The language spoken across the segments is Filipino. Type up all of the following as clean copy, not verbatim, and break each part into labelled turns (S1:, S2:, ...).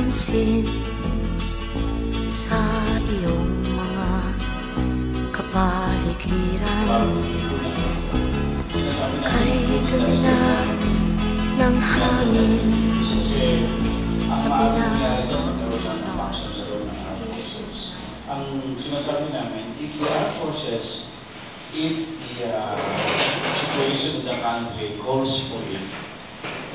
S1: pansin sa iyong mga kapaligiran. Kay dumi na ng hangin, pati na
S2: ang sinasabi namin, if the armed forces, if the situation of the country calls for it,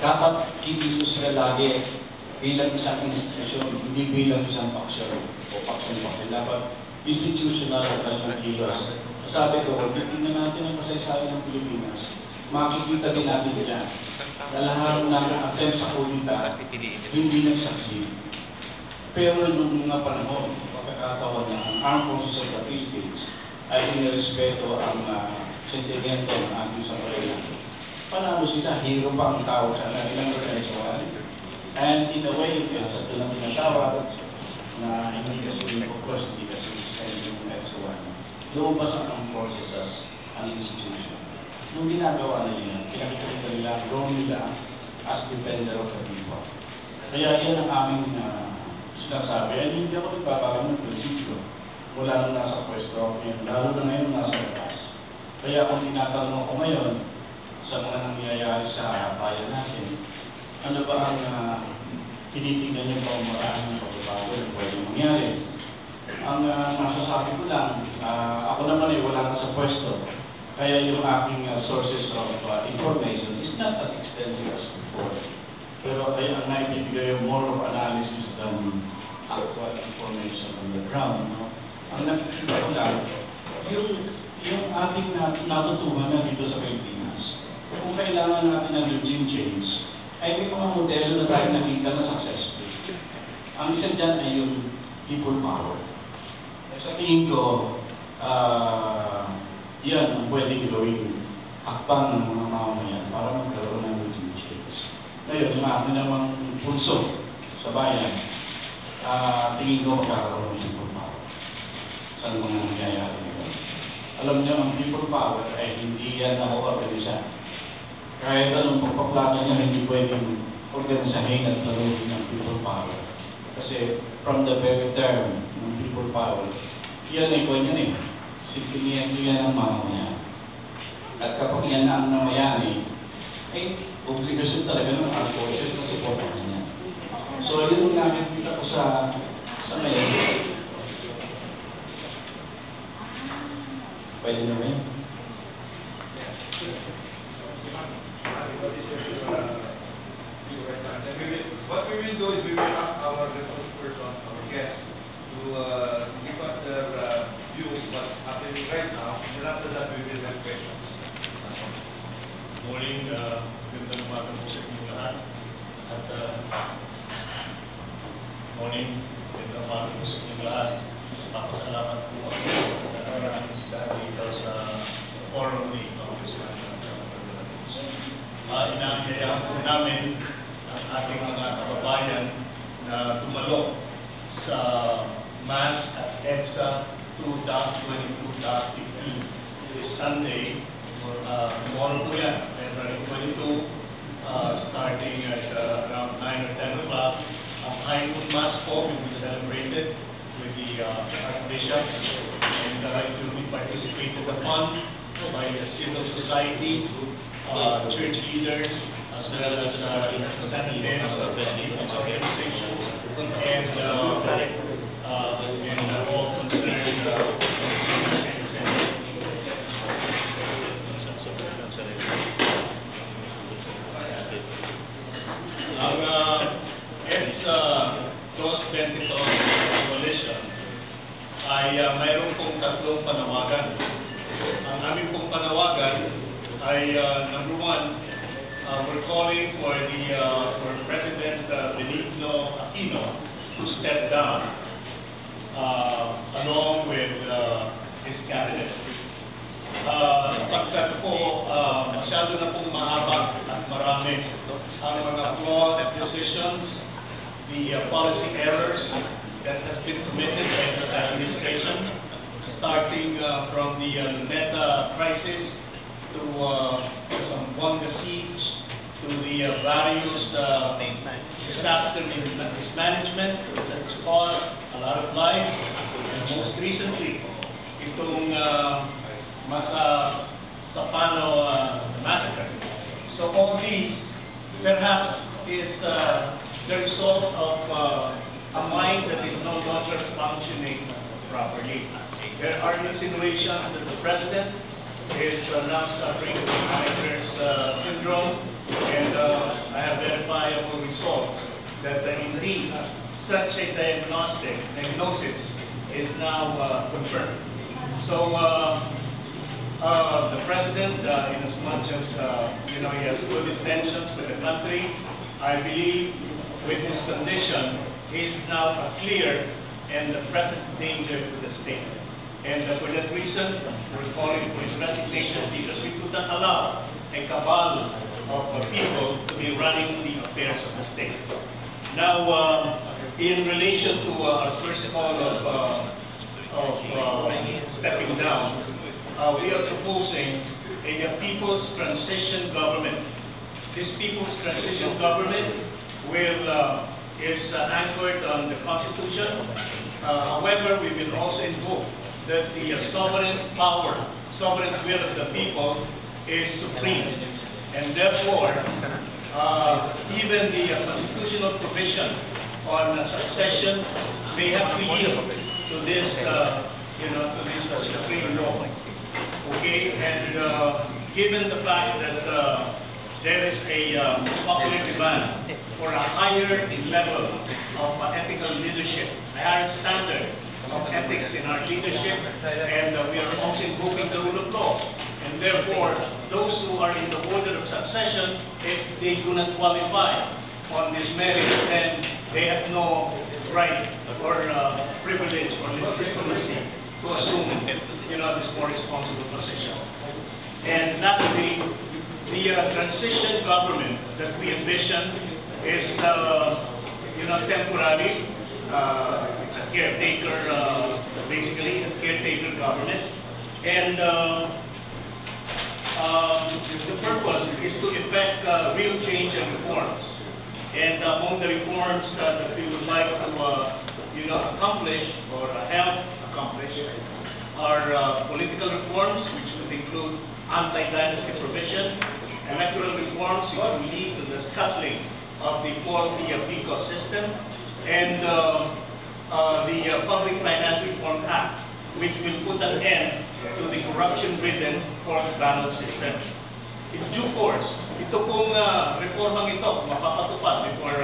S2: dapat hindi sila lagi bilang isang institusyon, hindi bilang isang faction o faction. Dapat institutional alternatives. Sabi ko, tingnan natin ang kasaysayan ng Pilipinas. Makikita din natin dyan na lahat ng attempt sa kulita hindi nagsaksi. Pero nung mga panahon, pagkakataon na ang armed forces of the Philippines ay inirespeto ang sentimento ng ating sambayanan. Panalo sila, hero pa ang tao sa ilang organisasyon. And in a way, sa tulang tinatawag na hindi kasi of course, hindi kasi yung S1. Lumabas ang armed forces as an institution. Nung ginagawa na yun, pinakita nila ang role nila as defender of the people. Kaya yan ang aming sinasabi. Ay, hindi ako nagbabago ng prinsipyo mula nung nasa pwesto, lalo na ngayon nasa labas. Kaya kung tinatanong ako ngayon sa mga nangyayari sa bayan natin, ano ba ang tinitingnan niyo pa umaraan ng pagbabago na pwede mangyari? Ang masasabi ko lang, ako naman ay wala na sa pwesto. Kaya yung aking sources of information is not as extensive as before. Pero kaya ang naibibigay yung more of analysis than actual information on the ground. No? Ang nakikita ko lang, yung ating natutuhan na dito sa Pilipinas, kung kailangan natin ng regime change, ay may mga modelo na tayo nakita na successful. Ang isa dyan ay yung people power. Sa tingin ko, yan ang pwedeng gawing hakbang ng mga mamamayan para magkaroon ng regime change. Ngayon, yung ating namang pulso sa bayan, tingin ko magkakaroon ng people power sa mga nangyayari ngayon. Alam niyo, ang people power ay hindi yan ako-organisa. Kahit anong pagpaplano niya, hindi pwedeng organisahin at laruin ng people power. Kasi from the very term ng people power, yan ay kanya eh. Sipinihan nyo yan ang mamamayan. At kapag yan ang namayani, ay obligasyon talaga ng armed forces na supportan niya. So yun yung nakikita ko sa ngayon. Pwede na ba yun?
S3: What we will do is we will ask our resource person, our guests, to give us their views what's happening right now, and after that we will have questions.
S4: Morning, gandang umaga po sa inyong lahat. At morning, gandang umaga po sa inyong lahat. Papasalamat po ako sa maraming dito sa forum ni Congress inaanyayahan po namin ang ating mga kababayan na tumalo sa MAS at EDSA 2-22-15 this Sunday. Tomorrow po yan, February 22, starting at around 9 or 10 o'clock. Ang High-Moon Mass po will be celebrated with the Archbishops, and it will be participated upon by the civil society, church leaders, as well as representatives of the different organizations, and all concerned ang EDSA 222 Coalition ay mayroon pong tatlong panawagan. Ang aming pong panawagan ay number one, we're calling for President Benigno Aquino to step down along with his cabinet. Pagkat po, masyado na pong mahaba at marami ang mga flawed decisions, the policy errors that has been committed by the administration, starting from the Luneta crisis to some Bonga siege, to the various disaster mismanagement, there are insinuations that the President is now suffering from Asperger's syndrome, and I have verifiable results that indeed such a diagnosis is now confirmed. So the President, in as much as he has good intentions with the country, I believe with his condition, he is now a clear and a present danger to the state. And for that reason, we're calling for his resignation because we could not allow a cabal of people to be running the affairs of the state. Now, in relation to our first call of stepping down, we are proposing a People's Transition Government. This People's Transition Government is anchored on the Constitution. However, we will also invoke that the sovereign will of the people is supreme. And therefore, even the constitutional provision on succession may have to yield to this, to this supreme law. Okay, and given the fact that there is a popular demand for a higher level of ethical leadership, a higher standard of ethics in our leadership, and we are also invoking the rule of law. And therefore, those who are in the order of succession, if they do not qualify on this merit, then they have no right or privilege or legitimacy to assume, this more responsible position. And lastly, the transition government that we envision is, temporary. It's a caretaker, basically a caretaker government, and the purpose is to effect real change and reforms. And among the reforms that we would like to, accomplish or help accomplish are political reforms, which would include anti-dynasty provision, electoral reforms, which will lead to the scuttling of the quality of ecosystem, and the Public Finance Reform Act, which will put an end to the corruption-ridden fourth ballot system. In due course, ito pong reformang ito mapapatupad before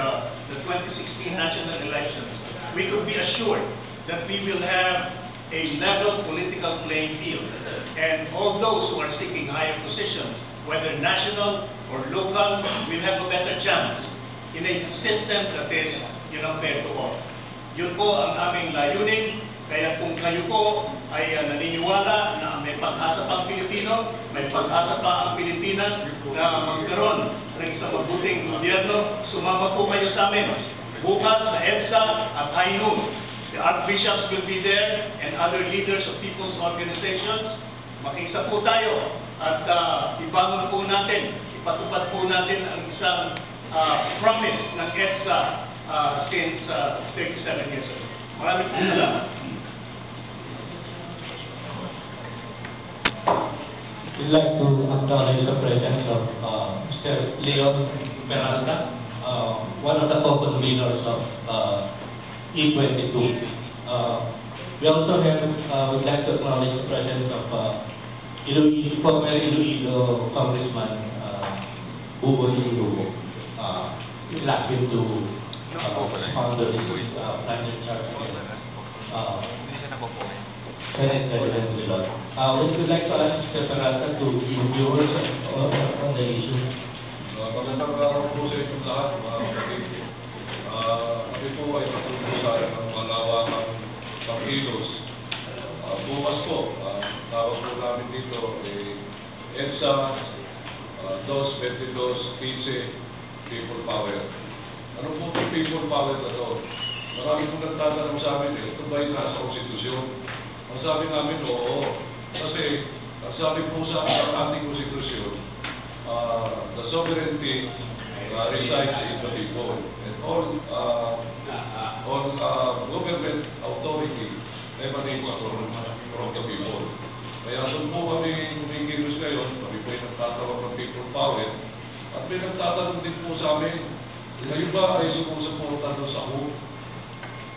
S4: the 2016 national elections. We could be assured that we will have a level political playing field, and all those who are seeking higher positions, whether national or local, will have a better chance in a system that is, fair to all. Yun po ang aming layunin. Kaya kung kayo po ay naniniwala na may pag-asa pa ang Pilipino, may pag-asa pa ang Pilipinas na magkaroon ng isang mabuting gobyerno, sumama po kayo sa amin. Bukas sa EDSA at High Noon, the archbishops will be there and other leaders of people's organizations. Makiisa po tayo at ibangon po natin, ipatupad po natin ang isang promise ng EDSA since 37 years ago. Maraming po salamat.
S5: We'd like to acknowledge the presence of Mr. Leon Miranda, one of the focus leaders of E22. We also would like to acknowledge the presence of former Iloilo Congressman Buboy Lugo. We'd like him to founder this Planet Church Senate President Lilon. We would like to ask Mr. Peralta to review on the issue.
S3: Magandang araw po sa inyong lahat, mga kapatid. Kami po ay matulungan ng malawakang pagkilos. Bukas po, tawag po namin dito EDSA 2-22-15 People Power. Ano po yung People Power na to? Marami po nagtatanong sa amin, ito ba yung nasa konstitusyon? Ang sabi namin, oo. Kasi, ang sabi po sa ating konstitusyon, the sovereignty resides in the people. And all government authority emanates from the people. Kaya doon po kami kumikilos ngayon, kami po ay nagtatawag ng people power. At may nagtatanong din po sa amin, kayo ba ay sumusuporta doon sa WHO?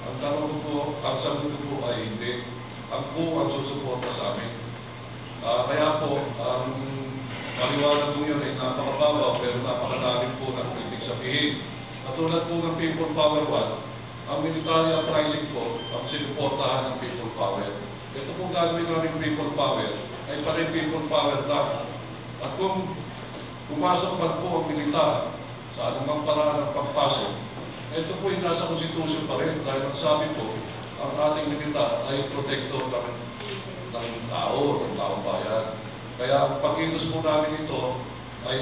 S3: Ang tanong ko po, ang sagot ko po ay hindi. ang susuporta sa amin. Kaya po, ang paliwanag po yun ay napakababaw pero napakalalim po ng ibig sabihin. Katulad po ng People Power 1, ang military uprising po ang sinuportahan ng People Power. Ito pong gagawin namin People Power ay pa rin People Power lang. At kung pumasok man po ang militar sa anumang paraan ng pagpasok, ito po yung nasa konstitusyon pa rin dahil ang sabi po, ang ating militar ay protektor ng taong bayan. Kaya ang pag-itos po namin ito ay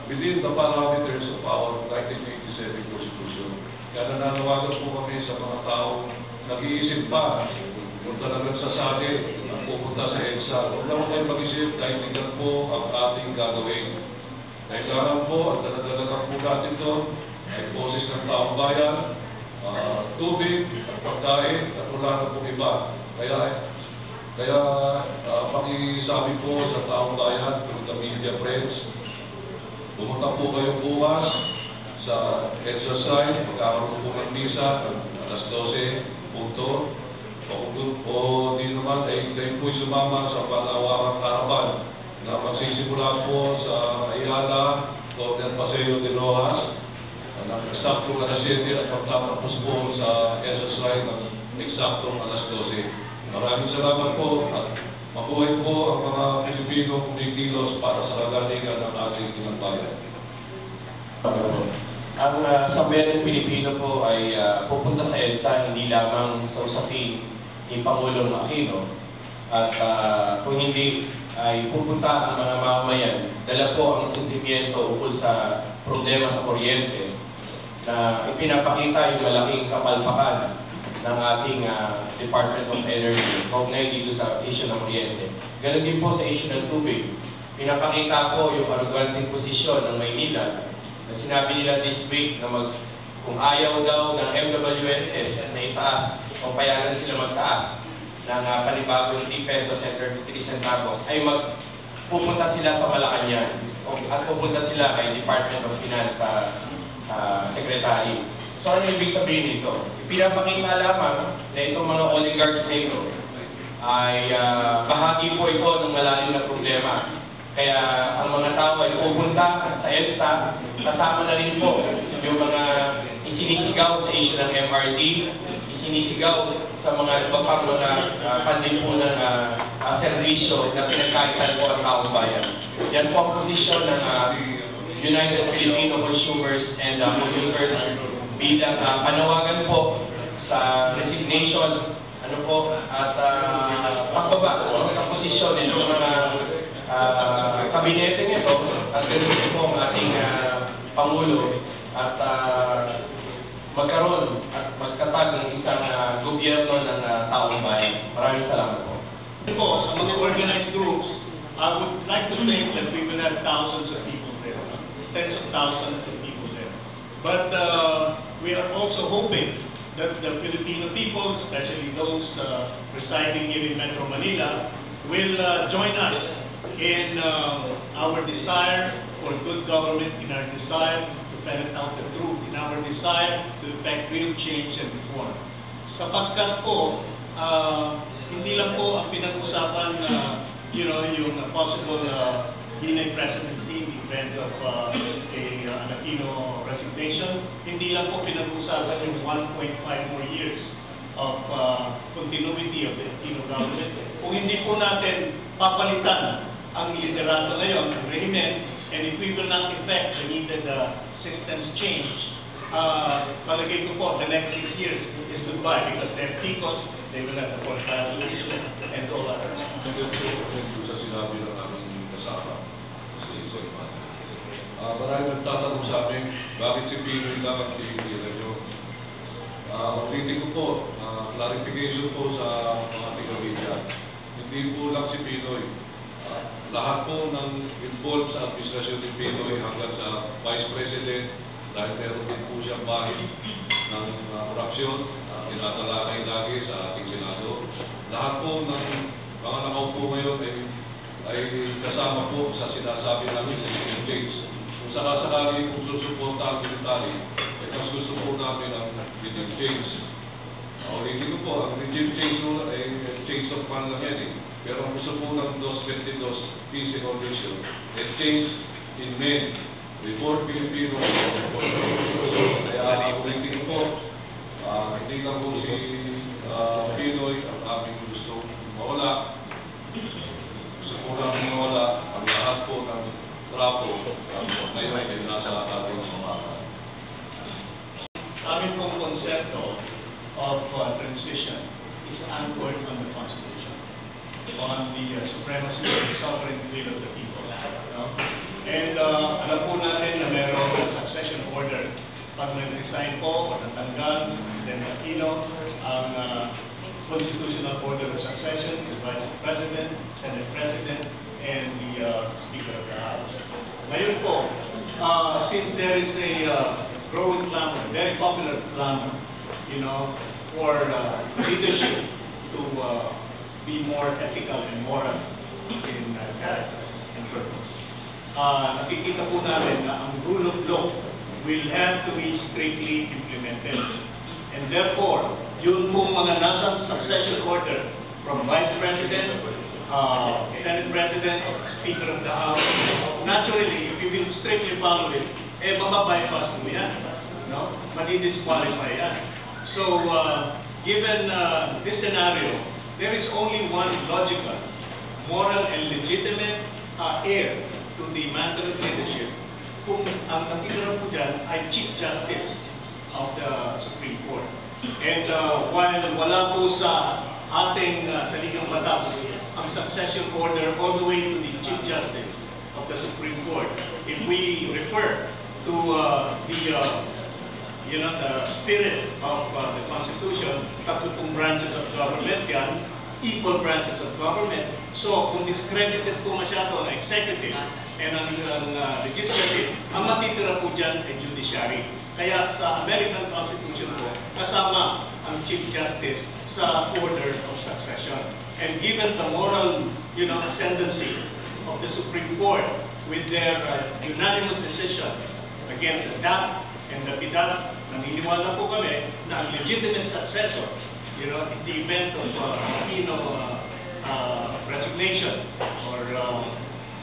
S3: within the parameters of our 1987 Constitution. Kaya nananawagan po kami sa mga taong nag-iisip pa kung talagang sasabi ang pupunta sa EDSA. Huwag na kayo mag-isip dahil tingnan po ang ating gagawin. Kailangan po at dadalagan po natin doon ay boses ng taong bayan, tubig, at pagkain, at wala na pong iba. Kaya pakisabi po sa taong bayan, through the media friends, pumunta po kayo bukas sa exercise, magkakaroon po ng misa, alas 12, punto. O di naman, ay kayo po'y sumama sa panawarang karapan na magsisimula po sa Ayala, Golden Paseo de Rojas, eksaktong alas 7 at magtatapos po sa exercise ng eksaktong alas 12. Maraming salamat po at mabuhay po ang mga Pilipino kumikilos para sa kagalingan ng ating tinambayan.
S6: Ang sambayan ng Pilipino po ay pupunta sa EDSA hindi lamang sa usapin ni Pangulong Aquino at kung hindi ay pupunta ang mga mamamayan, dala po ang sentimiento ukol sa problema sa kuryente na ipinapakita yung malaking kapalpakan ng ating Department of Energy kaugnay dito sa issue ng kuryente. Ganon din po sa issue ng tubig. Pinapakita po yung arroganting posisyon ng Maynila na sinabi nila this week na kung ayaw daw ng MWSS na itaas o payagan sila magtaas ng panibagong 3 pesos and 33 centavos ay pupunta sila sa Malacanang at pupunta sila kay Department of Finance Secretary. So ano ibig sabihin nito? Ipinapakita lamang na itong mga oligarchs na ito ay bahagi po ito ng malalim na problema. Kaya ang mga tao ay pupunta sa EDSA, kasama na rin po yung mga isinisigaw sa issue ng MRT, isinisigaw sa mga iba pang mga pandin po ng servisyo na pinagkaitan po ang taong bayan. Yan po ang posisyon ng United Filipino Consumers and Polluters bilang panawagan po sa resignation at pagbaba ng posisyon ng mga kabinete nito at ganoon po ang ating Pangulo at magkaroon at magkatag ng isang gobyerno ng taong bayan. Maraming salamat po.
S4: Sa mga organized groups, I would like to think that we will have thousands of people there, tens of thousands of people there. But we are also hoping that the Filipino people, especially those residing here in Metro Manila, will join us in our desire for good government, in our desire to ferret out the truth, in our desire to effect real change and reform. Sapagkat po, hindi lang po ang pinag-usapan yung possible Binay presidency in the event of an Aquino resignation, hindi lang po pinag-usapan yung 1.5 more years of continuity of the Aquino government. Kung hindi po natin papalitan ang liderato ngayon, ang rehimen, and if we will not effect the needed systems change, palagay ko po, the next 6 years is goodbye because they're ticos, they will have the portfolio and all others.
S3: Sa sinabi ng aming kasama, si Isoyman. Marami nagtatanong sa amin, bakit si Pinoy lang ang tinigilan nyo? Ulitin ko po, clarification po sa mga tiga-media. Hindi po lang si Pinoy. Lahat po ng involved sa administrasyon ni Pinoy hanggang sa Vice President, dahil meron din po siyang bahid ng korupsyon, tinatalakay lagi sa ating Senado. Lahat po ng mga nakaupo ngayon ay kasama po sa sinasabi namin sa regime change. Kung sakasakali kung susuporta ang military, mas gusto po namin ang regime change. Ulitin ko po, ang regime change ay change of
S4: supremacy of the sovereign will of the people. No? And alam po natin na mayroong succession order. Pag nag-resign po o natanggal, then Aquino, ang constitutional order of succession is Vice President, Senate President, and the Speaker of the House. Ngayon po, since there is a growing clamor, very popular clamor, you know, for leadership to be more ethical and moral in character and purpose. Nakikita po namin na ang rule of law will have to be strictly implemented. And therefore, yun pong mga nasa succession order from Vice President, Senate President, Speaker of the House, naturally, if you will strictly follow it, mababypass mo yan. No? Madi-disqualify yan. So, given this scenario, there is only one logical, moral, and legitimate heir to the mantle of leadership kung ang natitira po dyan ay Chief Justice of the Supreme Court. And while wala po sa ating saligang batas ang succession order all the way to the Chief Justice of the Supreme Court, if we refer to the spirit of the Constitution, tatlo pong branches of government yan, equal branches of government. So, kung discredited po masyado ang executive and ang legislative, ang matitira po dyan ay judiciary. Kaya sa American Constitution po, kasama ang Chief Justice sa order of succession. And given the moral, ascendancy of the Supreme Court with their unanimous decision against the DAP and the PIDAP, naniniwala po kami na ang legitimate successor, in the event of resignation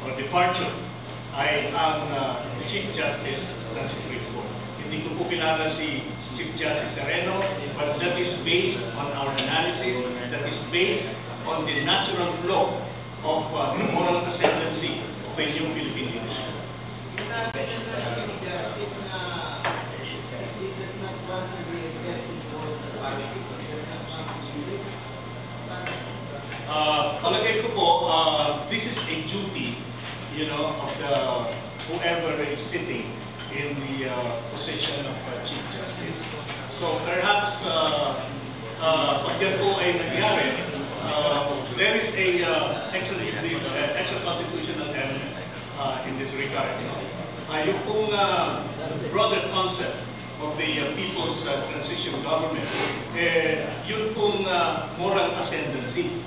S4: or departure, ay ang Chief Justice ng Supreme Court. Hindi ko po kilala si Chief Justice Sereno, but that is based on our analysis, that is based on the natural flow of the moral ascendancy of a new Philippine leadership. Palagay ko po, this is a duty, of the whoever is sitting in the position of Chief Justice. So perhaps, pag yan po ay nangyari, there is a extra constitutional element in this regard. Yung pong broader concept of the People's Transition Government, yun pong moral ascendancy.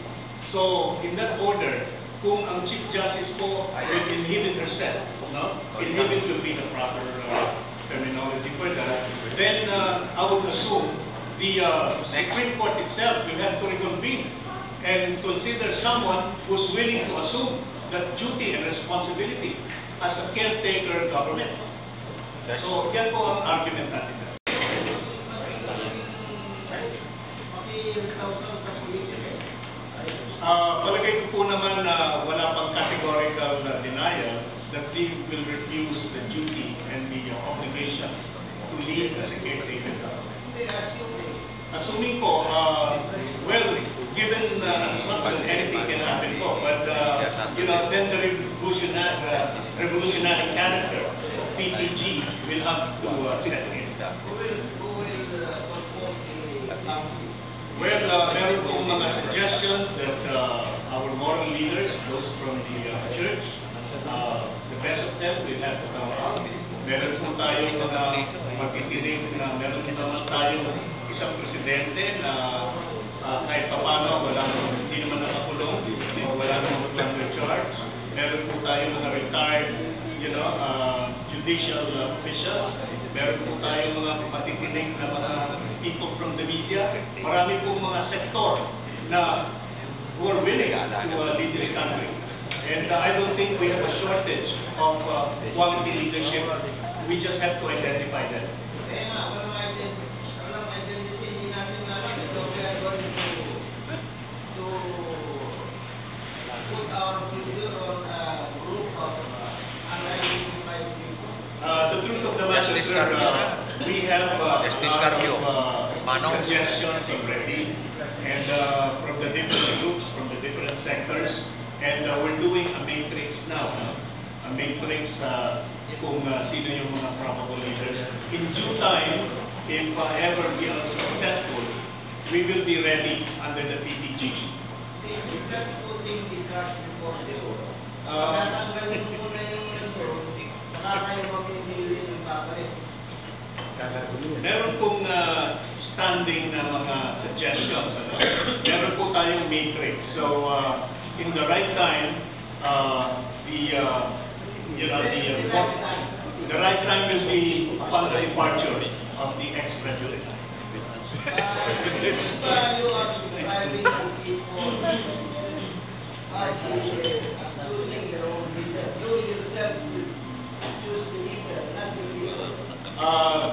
S4: So, in that order, kung ang Chief Justice po will inhibit herself, inhibit will be the proper terminology for that, then I would assume the Supreme Court itself will have to reconvene and consider someone who's willing to assume that duty and responsibility as a caretaker government. So, yan po ang argument natin. Palagay ko po naman na wala pang categorical denial that they will refuse the duty and the obligation to lead as a caretaker government. Assuming po, well, given not that anything can happen po, but then the revolutionary character of PTG will have to set in. Well, meron po mga suggestions that our moral leaders, those from the church, the best of them will have to come out. Meron po tayong mga magtitinig na meron naman tayong isang presidente na kahit papano hindi naman nakakulong, wala naman under-charge. Meron po tayong mga retired, judicial officials. Meron po tayong mga matitinig na mga people from the media. Marami po mga sektor na who are willing to lead this country. And I don't think we have a shortage of quality leadership. We just have to identify them. The truth of the matter is, we have suggestions already, and from the different groups, from the different sectors, and kung sino yung mga probable leaders. In due time, if ever we are successful, we will be ready under the PPG. Meron pong standing na mga suggestions. Ano? Meron po tayong matrix. So, in the right time, the right time will be upon the departure of the ex-president.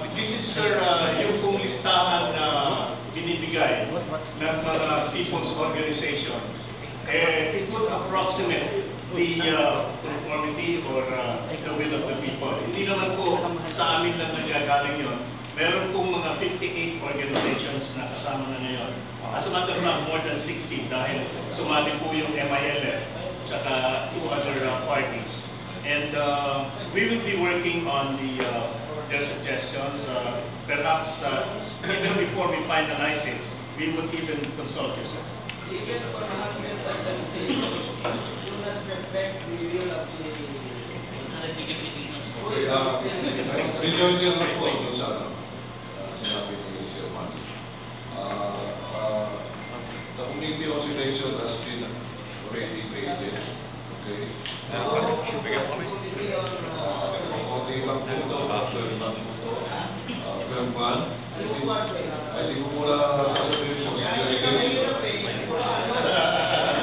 S4: This is, sir, yung pong listahan na binibigay ng mga people's organization. It would approximate the conformity or the will of the people. Hindi naman po sa amin lang nagagaling yun. Meron pong mga 58 organizations na kasama na ngayon. As a matter of fact, more than 60 dahil sumali po yung MILF saka 2 other parties. And we will be working on their suggestions. Perhaps even before we finalize it, we would even consult you, sir.
S7: Even for 100% do not respect the will of the
S3: Rejoin din lang po doon sa sinabi ni Sir Man. The committee oscillation has been already created. Okay? Konti lang po ito after 12 months. I think mula sasabihin po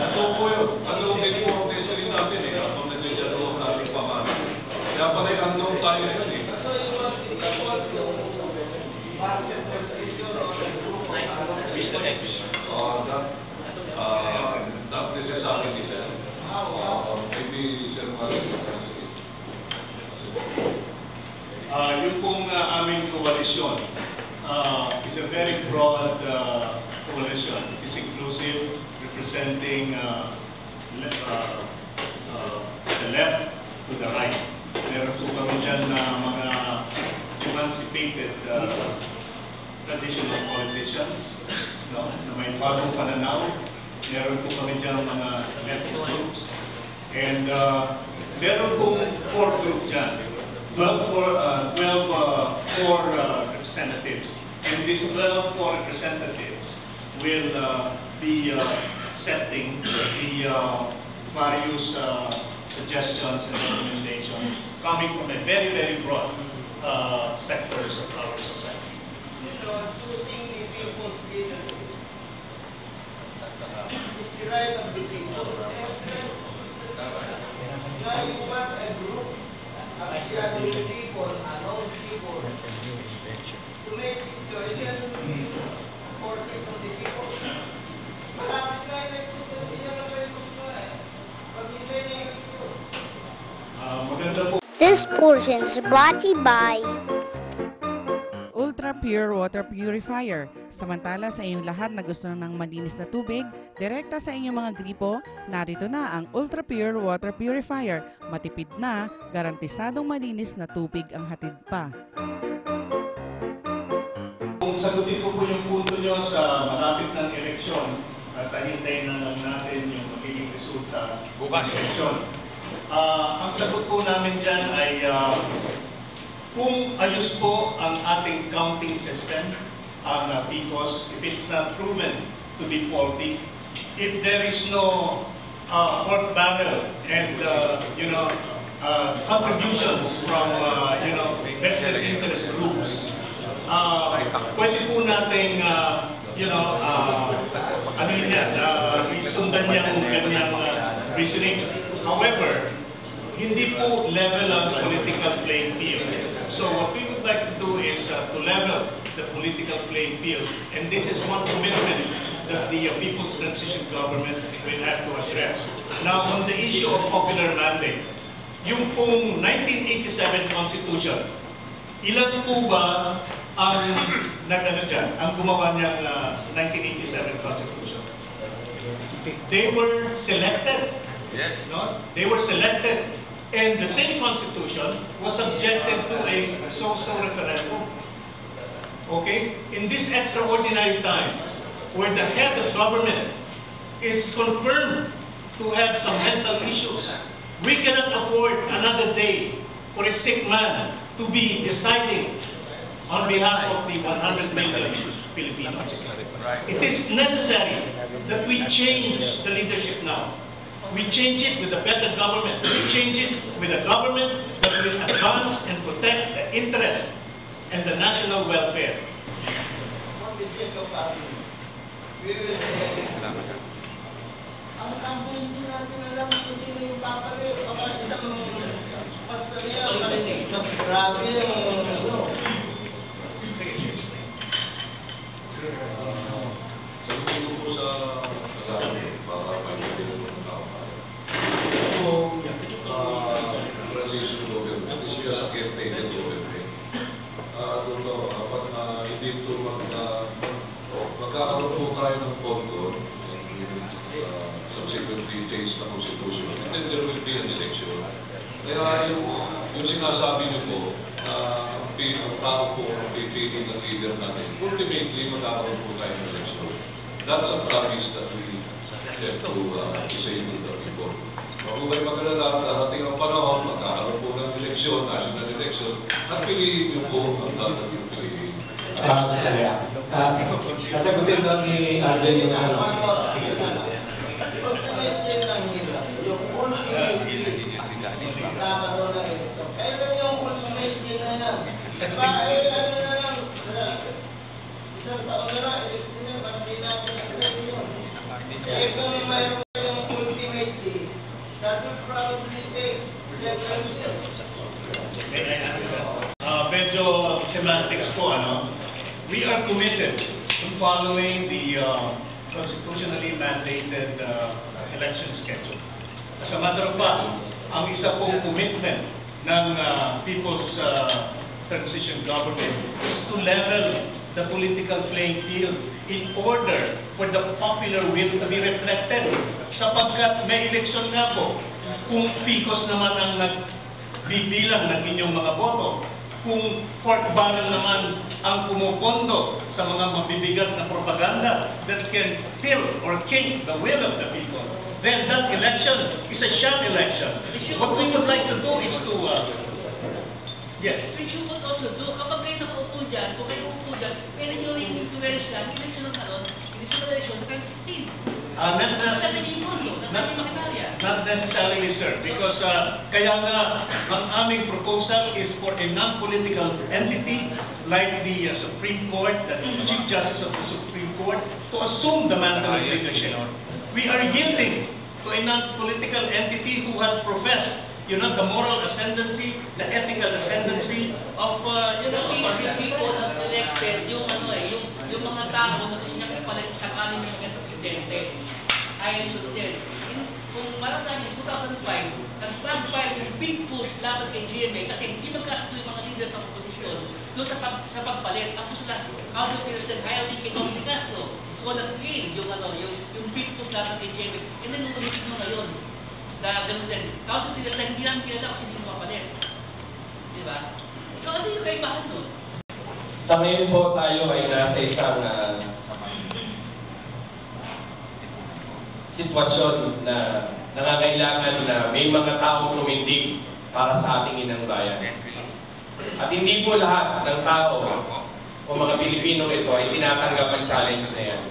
S3: ito po yun. Ano din po ang desalin natin eh. Ako nagdadalo ang ating pamana. Kaya pala yung unknown tayo yun eh. Not necessarily, sir. Maybe, Sir
S4: Yung pong aming koalisyon is a very broad coalition. It's inclusive, representing the left to the right. Meron po kami dyan na mga emancipated traditional politicians, no, na may bagong pananaw. Meron po kami dyan mga left groups. And meron pong 4 groups dyan. 12 representatives. And these 12 representatives will be setting the various suggestions and recommendations coming from a very, very broad sectors of our society.
S7: Choosing the people's leadership is the right of the people. Now you want a group of young people, unknown people, to make choices for the people. Marami tayo nagsusunod na kayo gusto eh. Pag hindi niya gusto.
S4: Maganda po.
S8: This portion is brought to you by
S9: Ultra Pure Water Purifier. Samantala sa inyong lahat na gusto ng malinis na tubig, direkta sa inyong mga gripo, narito na ang Ultra Pure Water Purifier. Matipid na, garantisadong malinis na tubig ang hatid pa.
S4: Kung sagutin ko po yung punto nyo sa malapit ng eleksyon, at hintayin na lang natin yung magiging resulta bukas ng eleksyon. Ang sagot po namin dyan ay kung ayos po ang ating counting system, ang PCOS, if it's not proven to be faulty, if there is no pork barrel and contributions from vested interest groups, pwede po natin sundan niyang ganyang reasoning. However, hindi po level ang political playing field. So what we would like to do is to level the political playing field, and this is one commitment that the People's Transition Government will have to address. Now, on the issue of popular mandate, yung pong 1987 Constitution, ilan po ba ang ang gumawa niyang 1987 Constitution? They were selected. Yes. No? They were selected And the same constitution was subjected to a so-so referendum. Okay? In this extraordinary time, where the head of government is confirmed to have some mental issues, we cannot afford another day for a sick man to be deciding on behalf of the 100 million Filipinos. It is necessary that we change the leadership now. We change it with a better government. We change it with a government that will advance and protect the interests and the national welfare.
S7: Ang hindi natin alam kung sino yung papalit. Baka isang pastorya, grabe yung
S3: magkakaroon po tayo ng pondo subsequently change na constitution, and then there will be an election. Kaya yung sinasabi niyo po na ang tao po ang pipili ng leader natin, ultimately magkakaroon po tayo ng election. That's a promise that we have to say to the people. Kung may magalala, darating ang panahon, magkakaroon po ng election, national election, at piliin niyo po ang dapat yung piliin.
S5: Nasagutin daw ni Arden yung ano.
S4: Medyo semantics po, ano? We are committed to following the constitutionally mandated election schedule. As a matter of fact, ang isa pong commitment ng People's Transition Government is to level the political playing field in order for the popular will to be reflected. Sapagkat may eleksyon nga po, kung PICOS naman ang nagbibilang ng inyong mga boto, kung pork barrel naman ang pumupondo sa mga mabibigat na propaganda that can kill or change the will of the people, then that election is a sham election. What we would like to do is to, yes.
S10: Which you would also do, kapag kayo nakaupo dyan, kung kayo upo dyan, pwede nyo rin influence lang, election ng karon, election na kayo 16.
S4: Not necessarily, sir, because kaya nga ang aming proposal is for a non-political entity like the Supreme Court, the Chief Justice of the Supreme Court, to assume the mantle of leadership. We are yielding to a non-political entity who has professed, the moral ascendancy, the ethical ascendancy of,
S10: people have elected yung mga tao na sinyang ipalit sa kanin ng mga presidente. Ayon sa Duterte. Kung marami ng 2005, nag-file yung big push laban kay GMA kasi hindi magkakato yung mga leader sa oposisyon doon sa pagpalit. Tapos sila, how do you understand? Ayaw din kay Dominic Castro. So, nag-fail yung big push laban kay GMA. And then, nung tumitig mo ngayon, ganun din. Tapos sila, hindi lang kilala kasi hindi mapalit. Di ba? So, ano yung kaibahan doon?
S6: Sa ngayon po tayo ay nasa isang sitwasyon na nangangailangan na may mga taong tumindig para sa ating inang bayan. At hindi po lahat ng tao o mga Pilipino ito ay tinatanggap ang challenge na yan.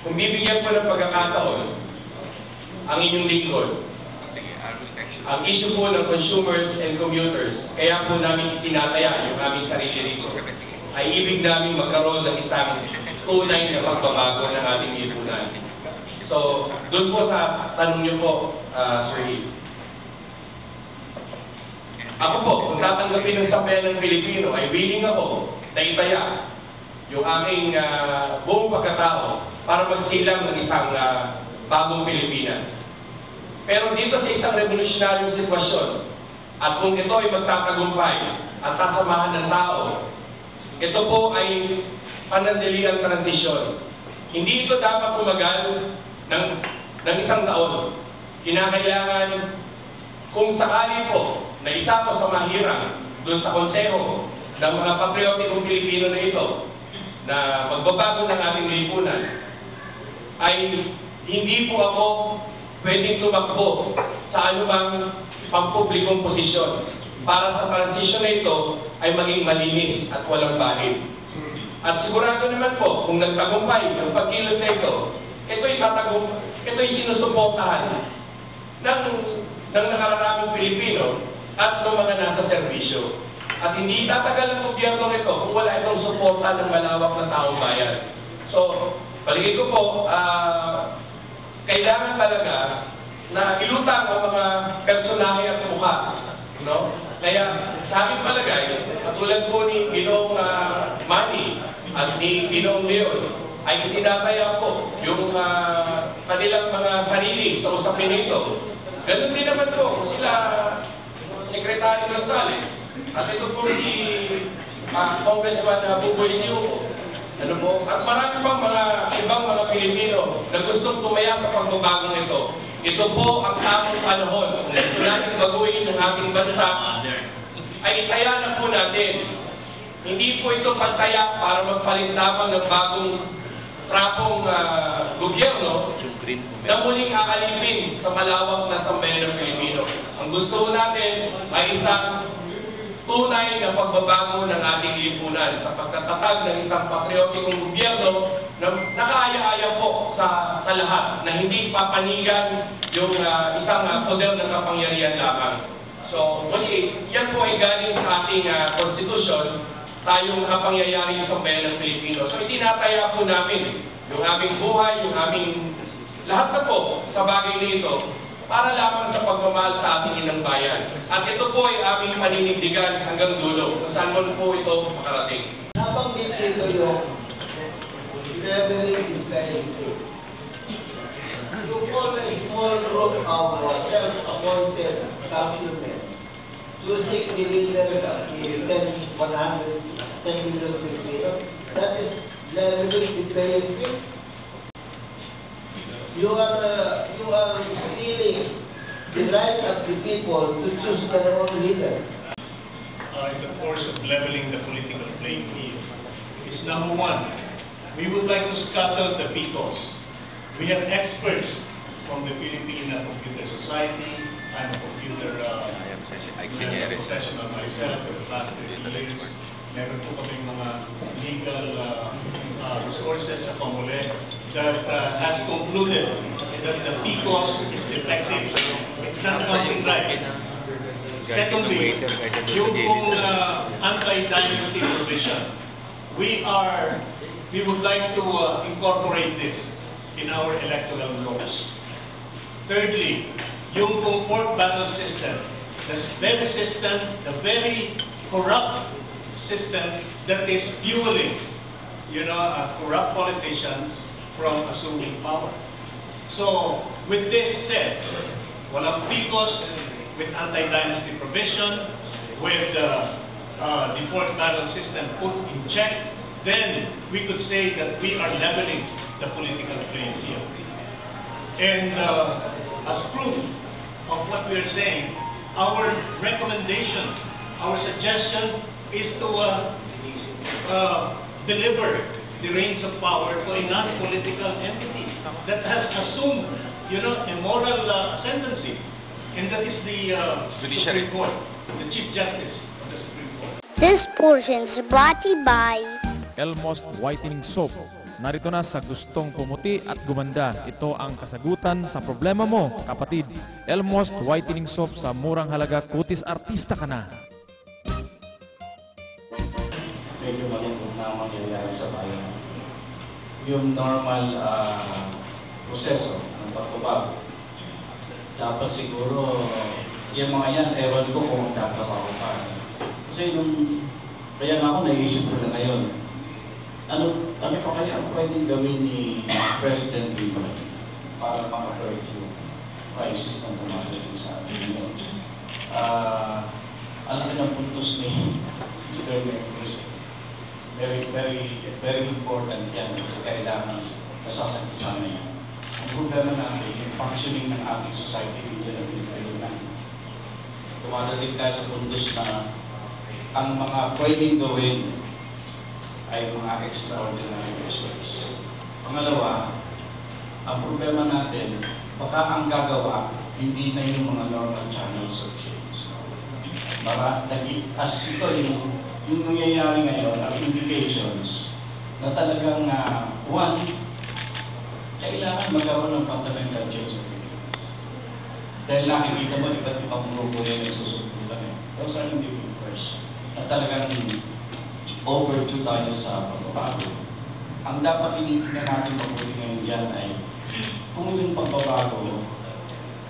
S6: Kung bibigyan po ng pagkakataon ang inyong lingkod, ang issue po ng consumers and commuters, kaya po namin itinataya yung aming sarili rito, ay ibig namin magkaroon ng isang tunay na pagbabago ng ating lipunan. So, doon po sa tanong niyo po, Sir Heath. Ako po, kung tatanggapin ng sambayan ng Pilipino, ay willing ako na itaya yung aming buong pagkatao para magsilang ng isang bagong Pilipinas. Pero dito sa isang revolutionaryong sitwasyon, at kung ito ay magtatagumpay at sasamahan ng tao, ito po ay panandaliang transisyon. Hindi ito dapat tumagal ng isang taon. kinakailangan, kung sakali po na isa po sa mahirang doon sa konseho ng mga patriotikong Pilipino na ito, na magbabago ng ating lipunan, ay hindi po ako pwedeng tumakbo sa anumang pampublikong posisyon para sa transition na ito ay maging malinis at walang bahid. At sigurado naman po, kung nagtagumpay ang pagkilos na ito'y sinusuportahan ng nakararaming Pilipino at ng mga nasa serbisyo. At hindi tatagal ang gobyerno nito kung wala itong suporta ng malawak na taong bayan. So, paligid ko po, kailangan talaga na ilutang ang mga personahe at mukha. No? Kaya sa aking palagay, katulad po ni Ginoong Manny at ni Ginoong Leon, ay tinataya po yung kanilang mga sarili sa usapin nito. Ganun din naman po sila Secretary Gonzales. At ito po si Congressman Buboy Siuko. Ano po? At marami pang ibang mga Pilipino na gustong tumaya sa pagbabagong ito. Ito po ang tamang panahon. Kung gusto natin baguhin ng ating bansa, ay itaya na po natin. Hindi po ito pagtaya para magpalit lamang ng bagong trapong gobyerno na muling aalipin sa malawak na sambayan ng Pilipino. Ang gusto natin ay isang tunay na pagbabago ng ating lipunan sa pagkatatag ng isang patriotikong gobyerno na nakaaya-aya po sa lahat, na hindi papanigan yung isang poder ng kapangyarihan lamang. So, muli, yan po ay galing sa ating konstitusyon, tayong kapangyayari sa bayan ng Pilipino. So, itinataya po namin yung aming buhay, yung aming lahat na po sa bagay nito, para lamang sa pagmamahal sa ating inang bayan. At ito po ay aming paninindigan hanggang dulo, kung saan mo po ito makarating.
S7: Habang dito yung leveling is very good. You form a small group of self-appointed councilmen, choosing the leader of the 110 million people. That is leveling is very good. You are stealing the right of the people to choose their own leader.
S4: In the course of leveling the political playing field is number one, we would like to scuttle the peoples. We have experts from the Philippine Computer Society. I'm a computer professional myself for the past 30 years. Meron po kami mga legal resources sa Pamule that has concluded that the PCOS is defective. It's not something right. Secondly, yung anti-dynasty provision, we would like to incorporate this in our electoral laws. Thirdly, yung pork battle system, the very corrupt system that is fueling, corrupt politicians from assuming power. So, with this said, walang PCOS, with anti-dynasty provision, with the pork battle system put in check, then we could say that we are leveling the political playing field. And as proof of what we are saying, our recommendation, our suggestion is to deliver the reins of power to a non-political entity that has assumed, a moral ascendancy, and that is the Supreme Court, the Chief Justice of the Supreme Court.
S8: This portion is brought to you by
S11: Elmost Whitening Soap. Narito na sa gustong pumuti at gumanda. Ito ang kasagutan sa problema mo, kapatid. Elmost Whitening Soap, sa murang halaga, kutis artista ka na.
S2: Medyo malungkot na mangyayari sa bayan. Yung normal proseso ng pagbabago. Dapat siguro, yung mga yan, ewan ko kung magtatrabaho pa. Kasi kaya nga ako naisip ko na ngayon, ano pa kaya pwedeng gawin ni President Biden para maka-correct yung crisis ng dumadating sa atin? Alam ng puntos ni Mr. Cruz. Very, very, very important yan kasi kailangan nasasagot sana yan. problema natin yung functioning ng ating society dito na pinagkailan. Dumadating tayo sa puntos na ang mga pwedeng gawin ay mga extraordinary measures. Pangalawa, ang problema natin, baka ang gagawa, hindi na yung mga normal channels of change. As ito yung nangyayari ngayon, ang indications na talagang one, kailangan magkaroon ng fundamental change of Philippines. Dahil nakikita mo, iba't ibang grupo rin ang susunod. Those are indicators na talagang overdue tayo sa pagbabago. Ang dapat initingnan natin mabuti ngayon dyan ay kung yung pagbabago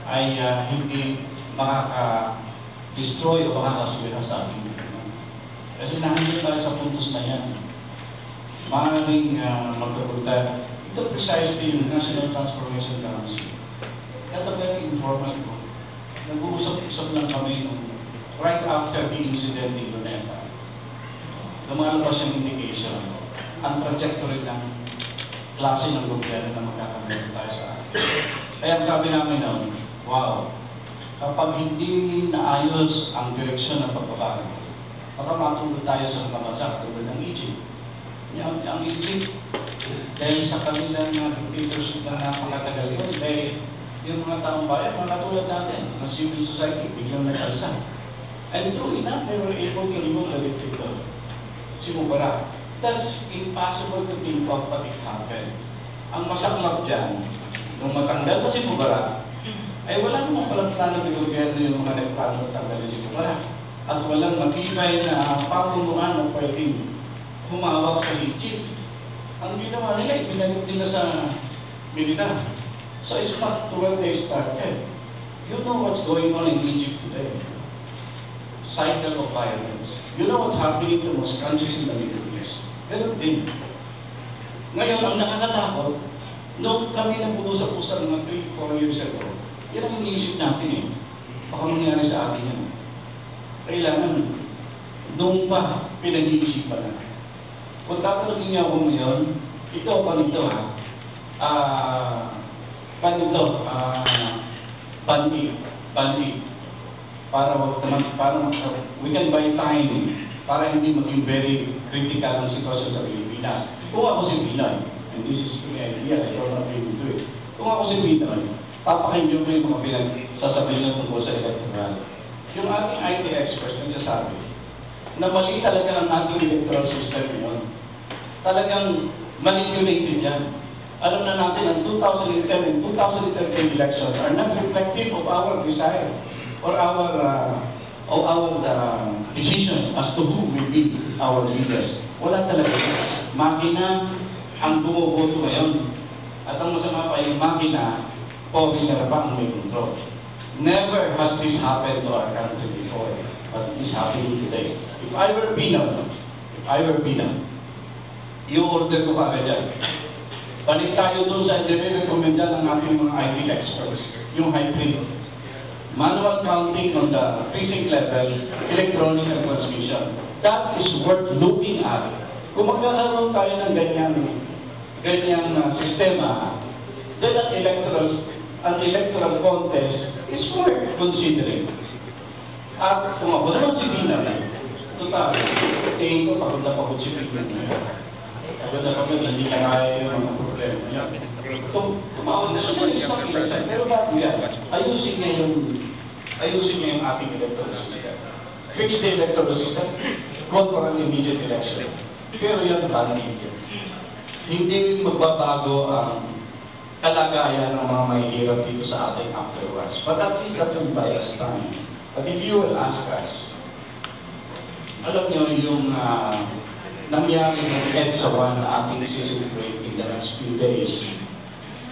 S2: ay hindi makaka-destroy o makakaswira sa ating lipunan. Kasi nandito tayo sa puntos na yan. Maraming magkapunta. Ito precisely yung National Transformation Council. That's a very informal group. Nag-uusap-usap lang kami right after the incident in Luneta. Lumalabas yung indication. Ang trajectory ng klase ng gobyerno na magkakaroon tayo sa atin. Kaya sabi namin noon, wow, kapag hindi naayos ang direksyon ng pagbabago, baka matulog tayo sa mga bansa tulad ng Egypt. Ang Egypt, dahil sa kanilang dictatorship na napakatagal yun, dahil yung mga taong bayan, mga katulad natin, ng civil society, biglang nag-alsa. And true enough, they were able to remove the dictator. Si Mubarak. That's impossible to think of, but it happened. Ang masaklap dyan, nung matanggal pa si Mubarak, ay wala namang palang plano ng gobyerno yung mga nagplano na tanggalin si Mubarak. At walang matibay na pamunuan na pwedeng humawak sa Egypt. Ang ginawa nila, ipinanit nila sa militar. So it's not where they started. You know what's going on in Egypt today. Cycle of violence. You know what's happening to most countries in the Middle East. Ganun din. Ngayon, ang nakakatakot, noong kami nag-uusap-usap mga 3-4 years ago, yan ang iniisip natin eh. Baka mangyari sa atin yan. Kailangan, doon pa pinag-iisipan natin. Kung tatanungin niya ako ngayon, ito pa nito bandi. Para we can buy time para hindi maging very critical ang sitwasyon sa Pilipinas. Kung ako si Pinoy, and this is the idea, I don't know if you do it. Kung ako si Pinoy, papakinggan mo yung mga pinagsasabihin ng tungkol sa electoral. Yung ating IT experts nagsasabi na mali talaga ang ating electoral system ngayon. Talagang manipulated yan. Alam na natin ang 2010 and 2013 elections are not reflective of our desire or our decision as to who will be our leaders. Wala talaga. Makina ang bumoboto ngayon. At ang masama pa yung makina, foreigner pa ang may control. Never has this happened to our country before, but it is happening today. If I were Pino, i-order ko pa dyan. Balik tayo doon sa nire-recommenda ng ating mga IT experts, yung hybrid. Manual counting on the precinct level, electronic and transmission. That is worth looking at. Kung magkakaroon tayo ng ganyang sistema, then an electoral contest is worth considering. At kung ako naman si Dina, total, tingin ko pagod si Dina. Pagod hindi ka kaya yung mga problema. Tumawag na siya, pero bago yan, ayusin niya yung ating electoral system. Fix the electoral system, call for an immediate election. Pero yan, bandit yun. Hindi magbabago ang kalagayan ng mga mahihirap dito sa ating afterwards. But at least that will buy us time. But if you will ask us, alam niyo yung nangyari ng EDSA 1 na ating celebrate in the next few days.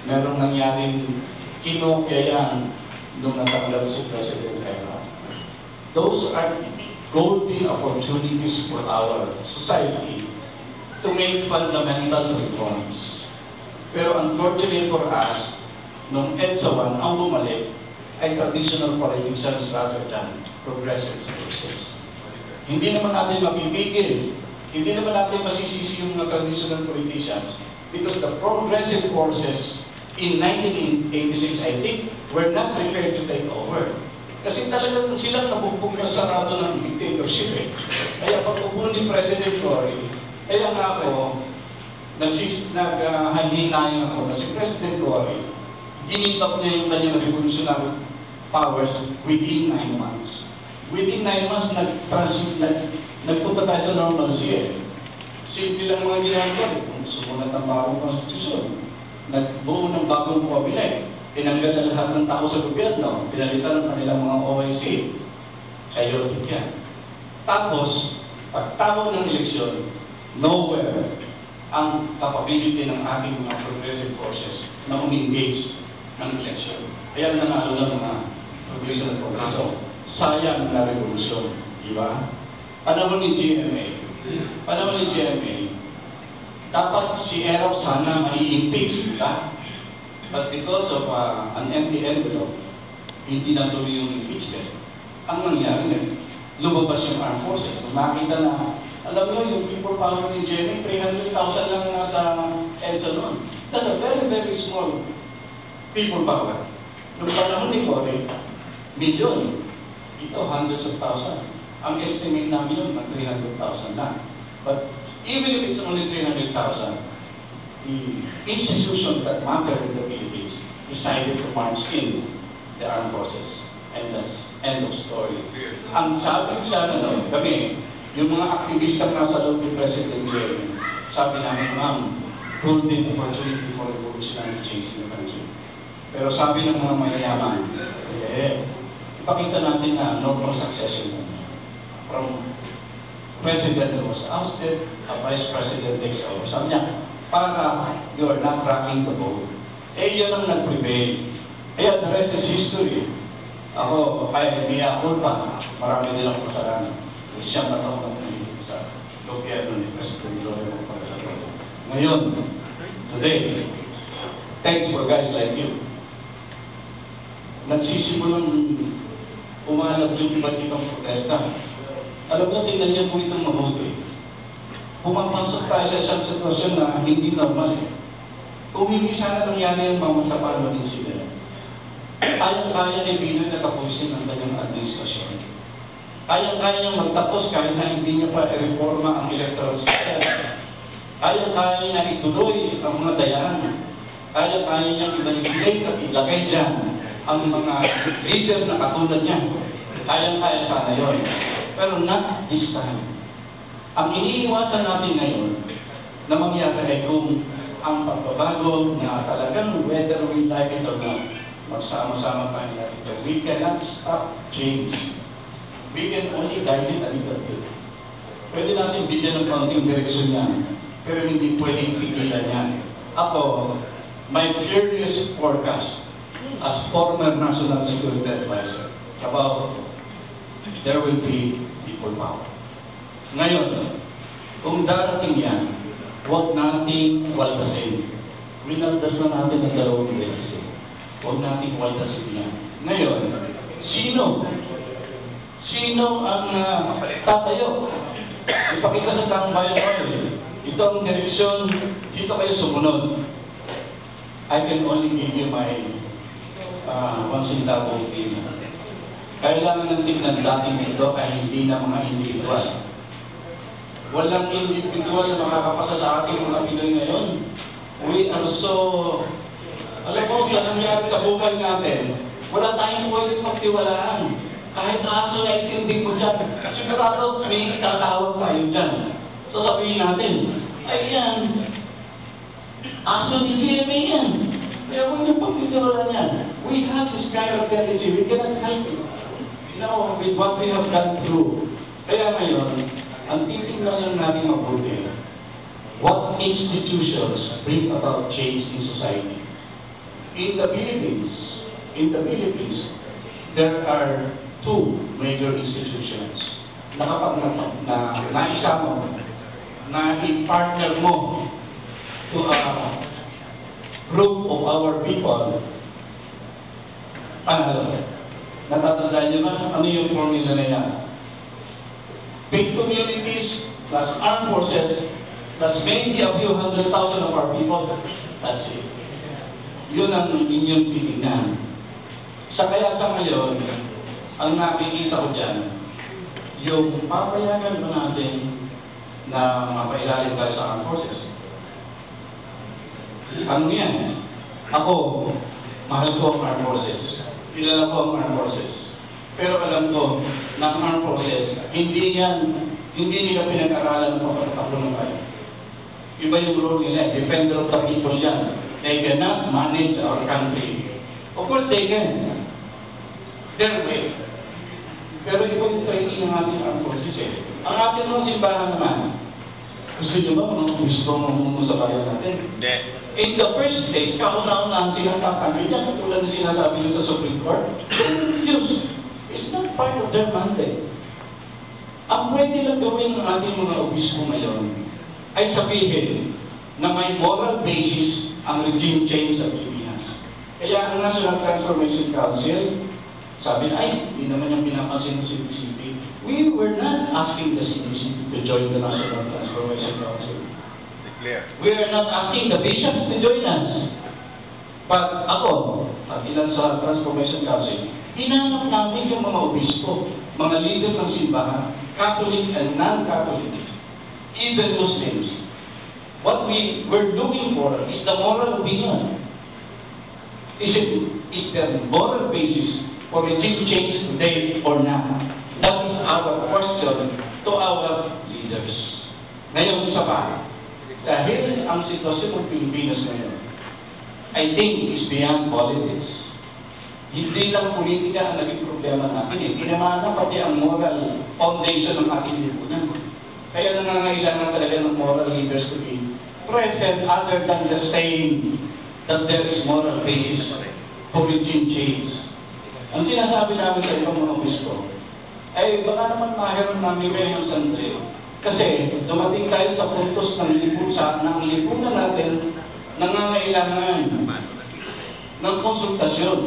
S2: Merong nangyaring kinokya yan nung natanggal si President Erra. Those are golden opportunities for our society to make fundamental reforms. Pero unfortunately for us, nung EDSA 1, ang bumalik ay traditional politicians rather than progressive forces. Hindi naman natin mapipigil, hindi naman natin masisisi yung mga traditional politicians because the progressive forces in 1986, I think, were not prepared to take over. Kasi talagang silang nabugbog na sarado ng dictatorship eh. Kaya pag upo ni President Cory, kaya nga ako, naghahinayan ako na si President Cory, ginitap niya yung kanyang revolutionary powers within 9 months. Within 9 months, nagpunta tayo sa normalcy eh. Simple lang mga ginagawa eh. Sumunod ng bagong konstitusyon. Nagbuo ng bagong kabinet. Tinanggal na lahat ng tao sa gobyerno. Pinalitan ng kanilang mga OIC. Sa Europe yan. Tapos, pagtawag ng eleksyon, nowhere ang capability ng ating mga progressive forces na umengage ng eleksyon. Kaya nanalo ng mga progressive na progreso. Sayang na revolusyon. Diba? Panahon ni GMA. Dapat si Erap sana mai-impeach. Diba? But because of an empty envelope, hindi natuloy yung impeachment. Ang nangyari, lumabas yung armed forces. Makita na, alam mo, yung people power ni GMA, 300,000 lang nasa EDSA noon. That's a very, very small people power. Nung panahon ni Cory, milyon. Ito, hundreds of thousands. Ang estimate namin yun, 300,000 lang. But even if it's only 300,000, the institutions that matter in the Philippines decided to march in the armed forces. And that's end of story. Ang sabi sa kami, yung mga aktivistang nasa loob ni President Jeremy, sabi namin, ma'am, golden opportunity for revolutionary change in the country. Pero sabi ng mga mayayaman, ipakita natin na normal succession from President who was ousted, a Vice President takes over. Sabi niya, para you are not rocking the boat. Yun ang nag-prevail. Kaya the rest is history. Ako, kaya hindi ako pa. Marami nilang kasalanan. Siyang nataon ng sa gobyerno ni President Gloria Macapagal. Ngayon, today, thanks for guys like you. Nagsisimulang umalap yung iba't ibang protesta. Alam mo, tingnan niyo po itong mabuti. Pumapasok tayo sa isang sitwasyon na hindi normal. Kung hindi sana nangyari yung mamasapano din sila. Kaya ni Pinoy na tapusin ang kanyang administrasyon. Kaya niyang magtapos kahit na hindi niya pa reforma ang electoral system. Kaya niya ituloy ang mga dayaan. Kaya niyang i-manipulate at ilagay dyan ang mga leader na katulad niya. Kaya sana yun. Pero not this time. Ang iniiwasan natin ngayon na mangyari ay kung ang pagbabago na talagang whether we like it or not, magsama-sama tayo natin. We cannot stop change. We can only guide it a little bit. Pwede natin bigyan ng kaunting direksyon niya, pero hindi pwedeng pigilan niya. Ako, my curious forecast as former National Security Advisor about there will be people power. Ngayon, kung darating yan, huwag nating waldasin. Winaldas na natin ang dalawang beses. Huwag nating waldasin yan. Ngayon, sino ang tatayo? Ipakita sa taong bayan ko. Ito ang direksyon, dito kayo sumunod. I can only give you my konsintabong opinion. Kailangan ng tignan dating ito ay hindi na mga individual. Walang individual na makakapasa sa ating mga Pinoy ngayon. We are so... Alam mo, sa nangyari sa buhay natin, wala tayong pwedeng magtiwalaan. Kahit aso na itindig mo dyan, sigurado may itatawag tayo dyan. So sabihin natin, ay yan, aso ni GMA yan. Kaya huwag niyo pagtitiwalaan yan. We have this kind of tendency, we cannot help it. You know, with what we have gone through. Kaya ngayon, ang titignan lang natin mabuti, what institutions bring about change in society. In the Philippines, there are two major institutions na kapag naisa mo, na i-partner mo to a group of our people, natatandaan niyo ba? Ano yung formula na yan? Big communities plus armed forces plus maybe a few 100,000 of our people. That's it. yun ang inyong titignan. Kaya sa ngayon, ang nakikita ko dyan, yung papayagan ba natin na mapailalim tayo sa armed forces? Ano yan? Ako, mahal ko ang armed forces. Kilala ko ang armed forces. Pero alam ko na ang armed forces, hindi nila pinag-aralan ng pagpatakbo ng bayan. Iba yung role nila, defender of the people yan. They cannot manage our country. Of course they can. Their way. Pero iba yung training ng ating armed forces eh. Ang ating mga simbahan naman, gusto nyo ba mga gusto ng sa bayan natin?
S6: Hindi.
S2: In the first place, kauna-unahan silang tatangin niya, katulad na sinasabi nyo sa Supreme Court. It's not part of their mandate. Ang pwede lang gawin ng ating mga obispo ngayon ay sabihin na may moral basis ang regime change sa Pilipinas. Kaya ang National Transformation Council, sabi na, ay, hindi naman yung pinapansin ng CPCP. We were not asking the CPCP to join the National Transformation Council. We are not asking the bishops to join us. But ako, at ilan sa Transformation Council, hinanap namin yung mga obispo, mga leader ng simbahan, Catholic and non-Catholic, even Muslims. What we were looking for is the moral opinion. Is there moral basis for regime change today or not? That is our question to our leaders. Ngayon, isa pa, dahil ang sitwasyon ng Pilipinas ngayon, I think is beyond politics. Hindi lang politika ang naging problema natin eh. Tinamana pati ang moral foundation ng ating lipunan. Kaya nangangailangan talaga ng moral leaders to be present other than just saying that there is moral basis for regime change. Ang sinasabi namin sa ibang mga obispo, ay baka naman mahiram namin kayo ng sandali. Kasi dumating tayo sa puntos ng lipunan natin, nangangailangan ng konsultasyon.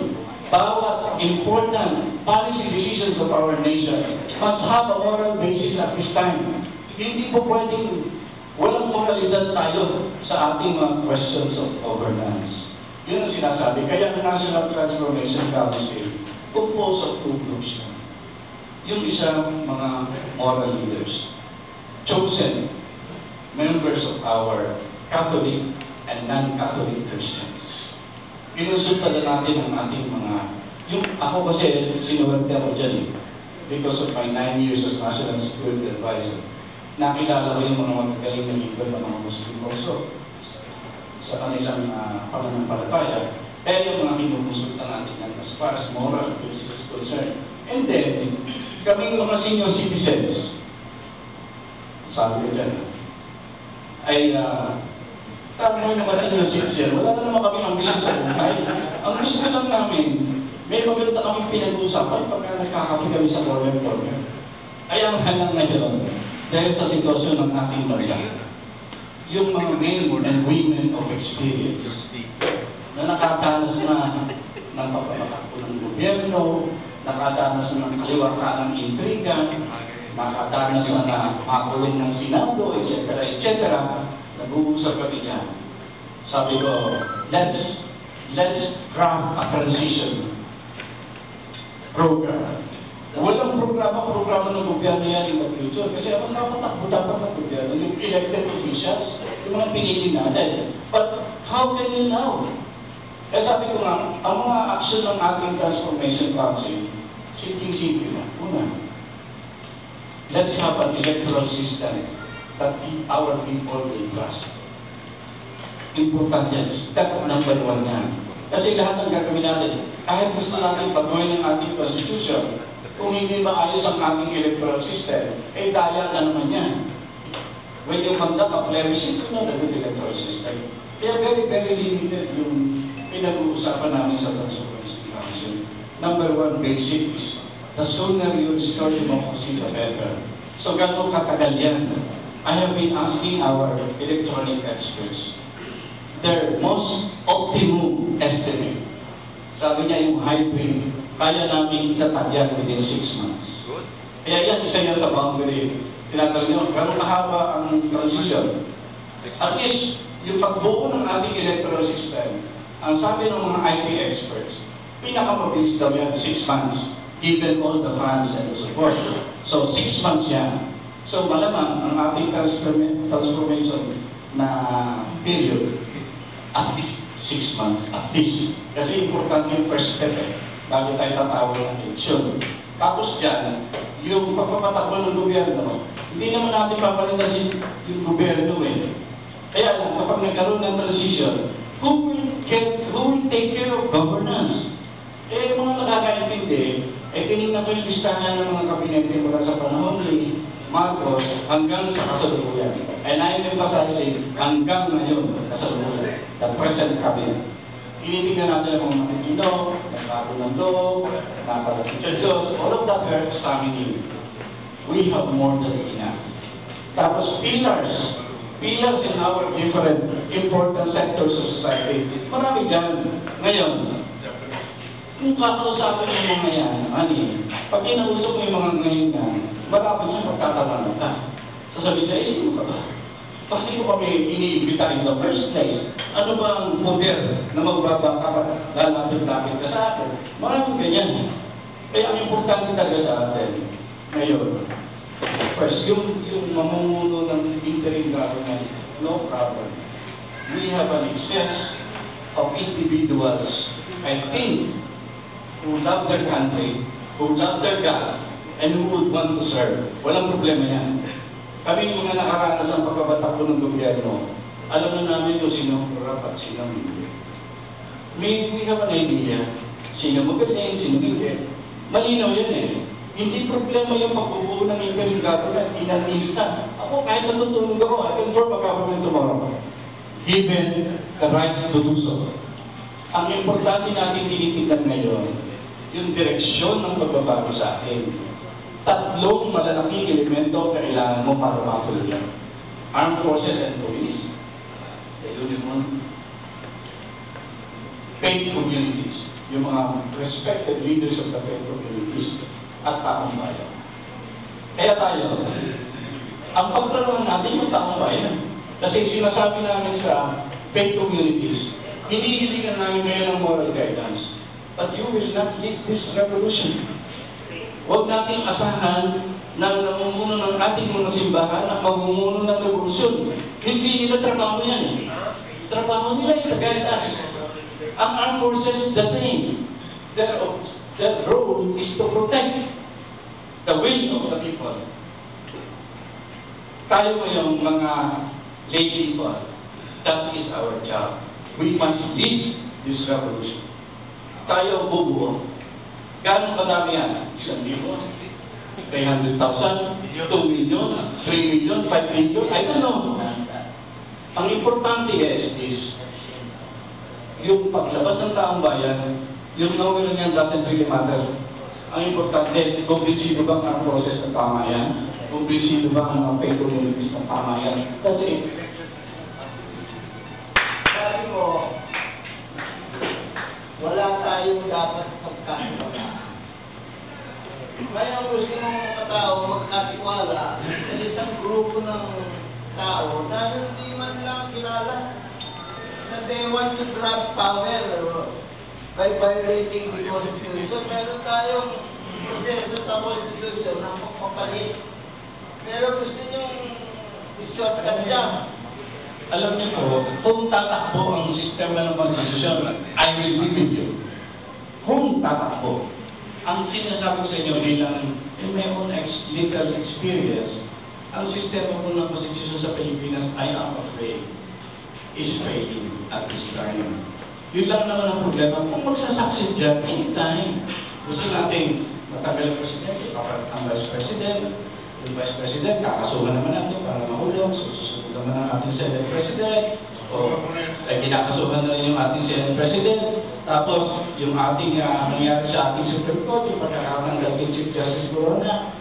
S2: Bawat important policy decisions of our nation must have a moral basis at this time. Hindi po pwedeng walang moralidad tayo sa ating mga questions of governance. Yun ang sinasabi. Kaya ang National Transformation Council composed of two groups. Yung isang mga moral leaders, chosen members of our Catholic and non-Catholic Christians. Inusulta na natin ang ating mga, yung ako kasi sinuwerte ako dyan because of my 9 years as National Security Advisor. Nakilala ko yung mga magagaling na leader ng mga Muslim also sa kanilang pananampalataya. Kaya yung mga kinukonsulta natin yan as far as moral basis is concerned. And then, kaming mga senior citizens, sabi ko dyan, ay sabi mo naman senior citizen, wala na naman kami ang bilang sa buhay. Ang gusto lang namin, may maganda kami pinag-uusapan pagka nakakapi kami sa corner. Ay ang halang ngayon, dahil sa sitwasyon ng ating bansa, yung mga men and women of experience na nakatanas na ng pagpapatakbo ng gobyerno, nakatanas na ng kaliwaka ng intriga, nakatanas na makulong ng Senado, etc. Nag-uusap kami dyan. Sabi ko, let's craft a transition program. Walang programa ng gobyerno yan in the future. Kasi ang napatakbo dapat ng gobyerno, yung elected officials, yung mga pinili natin. But how can you now? Kaya sabi ko nga, ang mga action ng ating Transformation Council, simple na. Una, let's have an electoral system that our people will trust. Important yan. Step number 1 yan. Kasi lahat ng gagawin natin, kahit gusto natin pagawin ng ating constitution, kung hindi maayos ang ating electoral system, eh daya na naman yan. When you conduct a plebiscite, you know the good electoral system. Kaya very, very limited yung pinag-uusapan namin sa Transformation Council. Number 1 basic is, the sooner you restore democracy, the better. So gano'ng katagal yan? I have been asking our electronic experts their most optimum estimate. Sabi niya yung hybrid, kaya namin itatagyan within 6 months. Kaya yan, isa yan sa boundary. Tinatanong nyo, gano'ng kahaba ang transition? At least, yung pagbuo ng ating electoral system, Ang sabi ng mga IT experts, pinakamabilis daw yan 6 months, given all the funds and the support. So 6 months yan. So malamang ang ating transformation na period, at least 6 months, at least. Kasi importante yung first step bago tayo tatawag ng eleksyon. Tapos dyan, yung pagpapatakbo ng gobyerno, hindi naman natin papalitan yung gobyerno Kaya lang, kapag nagkaroon ng transition, who will take care of governance? Mga nakakaintindi, tinignan ko yung listahan ng mga kabinete mula sa panahon ni Marcos hanggang sa kasalukuyan. And I am emphasizing hanggang ngayon kasalukuyan, the present cabinet. Tinitingnan natin ang mga matitino, nagbago ng loob, nakakalating sa Diyos, all of that are examining. We have more than enough. Tapos pillars in our different important sectors of society. Marami dyan. Ngayon, kung kakausapin yung mga yan, pag kinausap mo yung mga ngayon yan, marami siya pagkatawanan ka. Sasabihin siya, sino ka ba? Bakit ko kami iniimbita in the first place? Ano ba ang poder na magbaba ka lalapit-lapit ka sa akin? Maraming ganyan. Kaya ang importante talaga sa atin, ngayon, first, yung mamumuno ng interim government, no problem. We have an excess of individuals, I think, who love their country, who love their God, and who would want to serve. Walang problema yan. Kami yung mga nakaranas ng pagbabatakbo ng gobyerno, alam na namin kung sino corrupt at sino hindi. We have an idea, sino magaling, sino hindi. Malinaw yan Hindi problema yung pagbubuo ng interim government, inanista. Ako, kahit natutulog ako, I can form a government tomorrow. Given the right to do so. Ang importante natin tinitignan ngayon, yung direksyon ng pagbabago sa atin. Tatlong malalaking elemento kailangan mo para matuloy yan. Armed Forces and Police, the union, faith communities, yung mga respected leaders of the faith communities, at taong bayan. Kaya tayo, ang pagtaruan natin yung taong bayan. Kasi sinasabi namin sa faith communities, hinihiligan namin ngayon ng moral guidance. But you will not lead this revolution. Huwag nating asahan na namumuno ng ating mga simbahan at mamumuno ng revolusyon. Hindi nila trabaho yan. Trabaho nila yung guide us. Ang armed forces the same. Their role is to protect the will of the people. Tayo ngayong mga lay people, that is our job. We must lead this revolution. Tayo bubuo. Gano'ng kadami yan? 1,000,000, 300,000, 2 million, 3 million, 5 million, I don't know. Ang importante is yung paglabas ng taong bayan, yung numero niyan doesn't really matter. Ang importante, kumbinsido ba ang process ng tama yan? Kumbinsido ba ang mga faith communities ng tama yan? Kasi,
S7: sabi mo, wala tayong dapat pagkakita. Kaya gusto ng mga tao magkatiwala sa isang grupo ng tao na hindi man lang kilala na they want to grab power by violating the Constitution. Meron tayong proseso sa Constitution na magpapalit. Pero gusto niyong i-shortcut dyan.
S2: Alam niyo po, kung tatakbo ang sistema ng Constitution, I will be with you. Kung tatakbo, ang sinasabi ko sa inyo bilang in my own little experience, ang sistema po ng Constitution sa Pilipinas, I am afraid, is failing at this time. Yun lang naman ang problema. Kung magsasucceed dyan, anytime. Gusto natin matagal ang presidente, ang vice president, yung vice president, kakasuhan naman natin para mahulog, susunod naman ang ating senate president, o kinakasuhan na rin yung ating senate president, tapos yung ating nangyari sa ating Supreme Court, yung pagkakaroon ng dating Chief Justice Corona,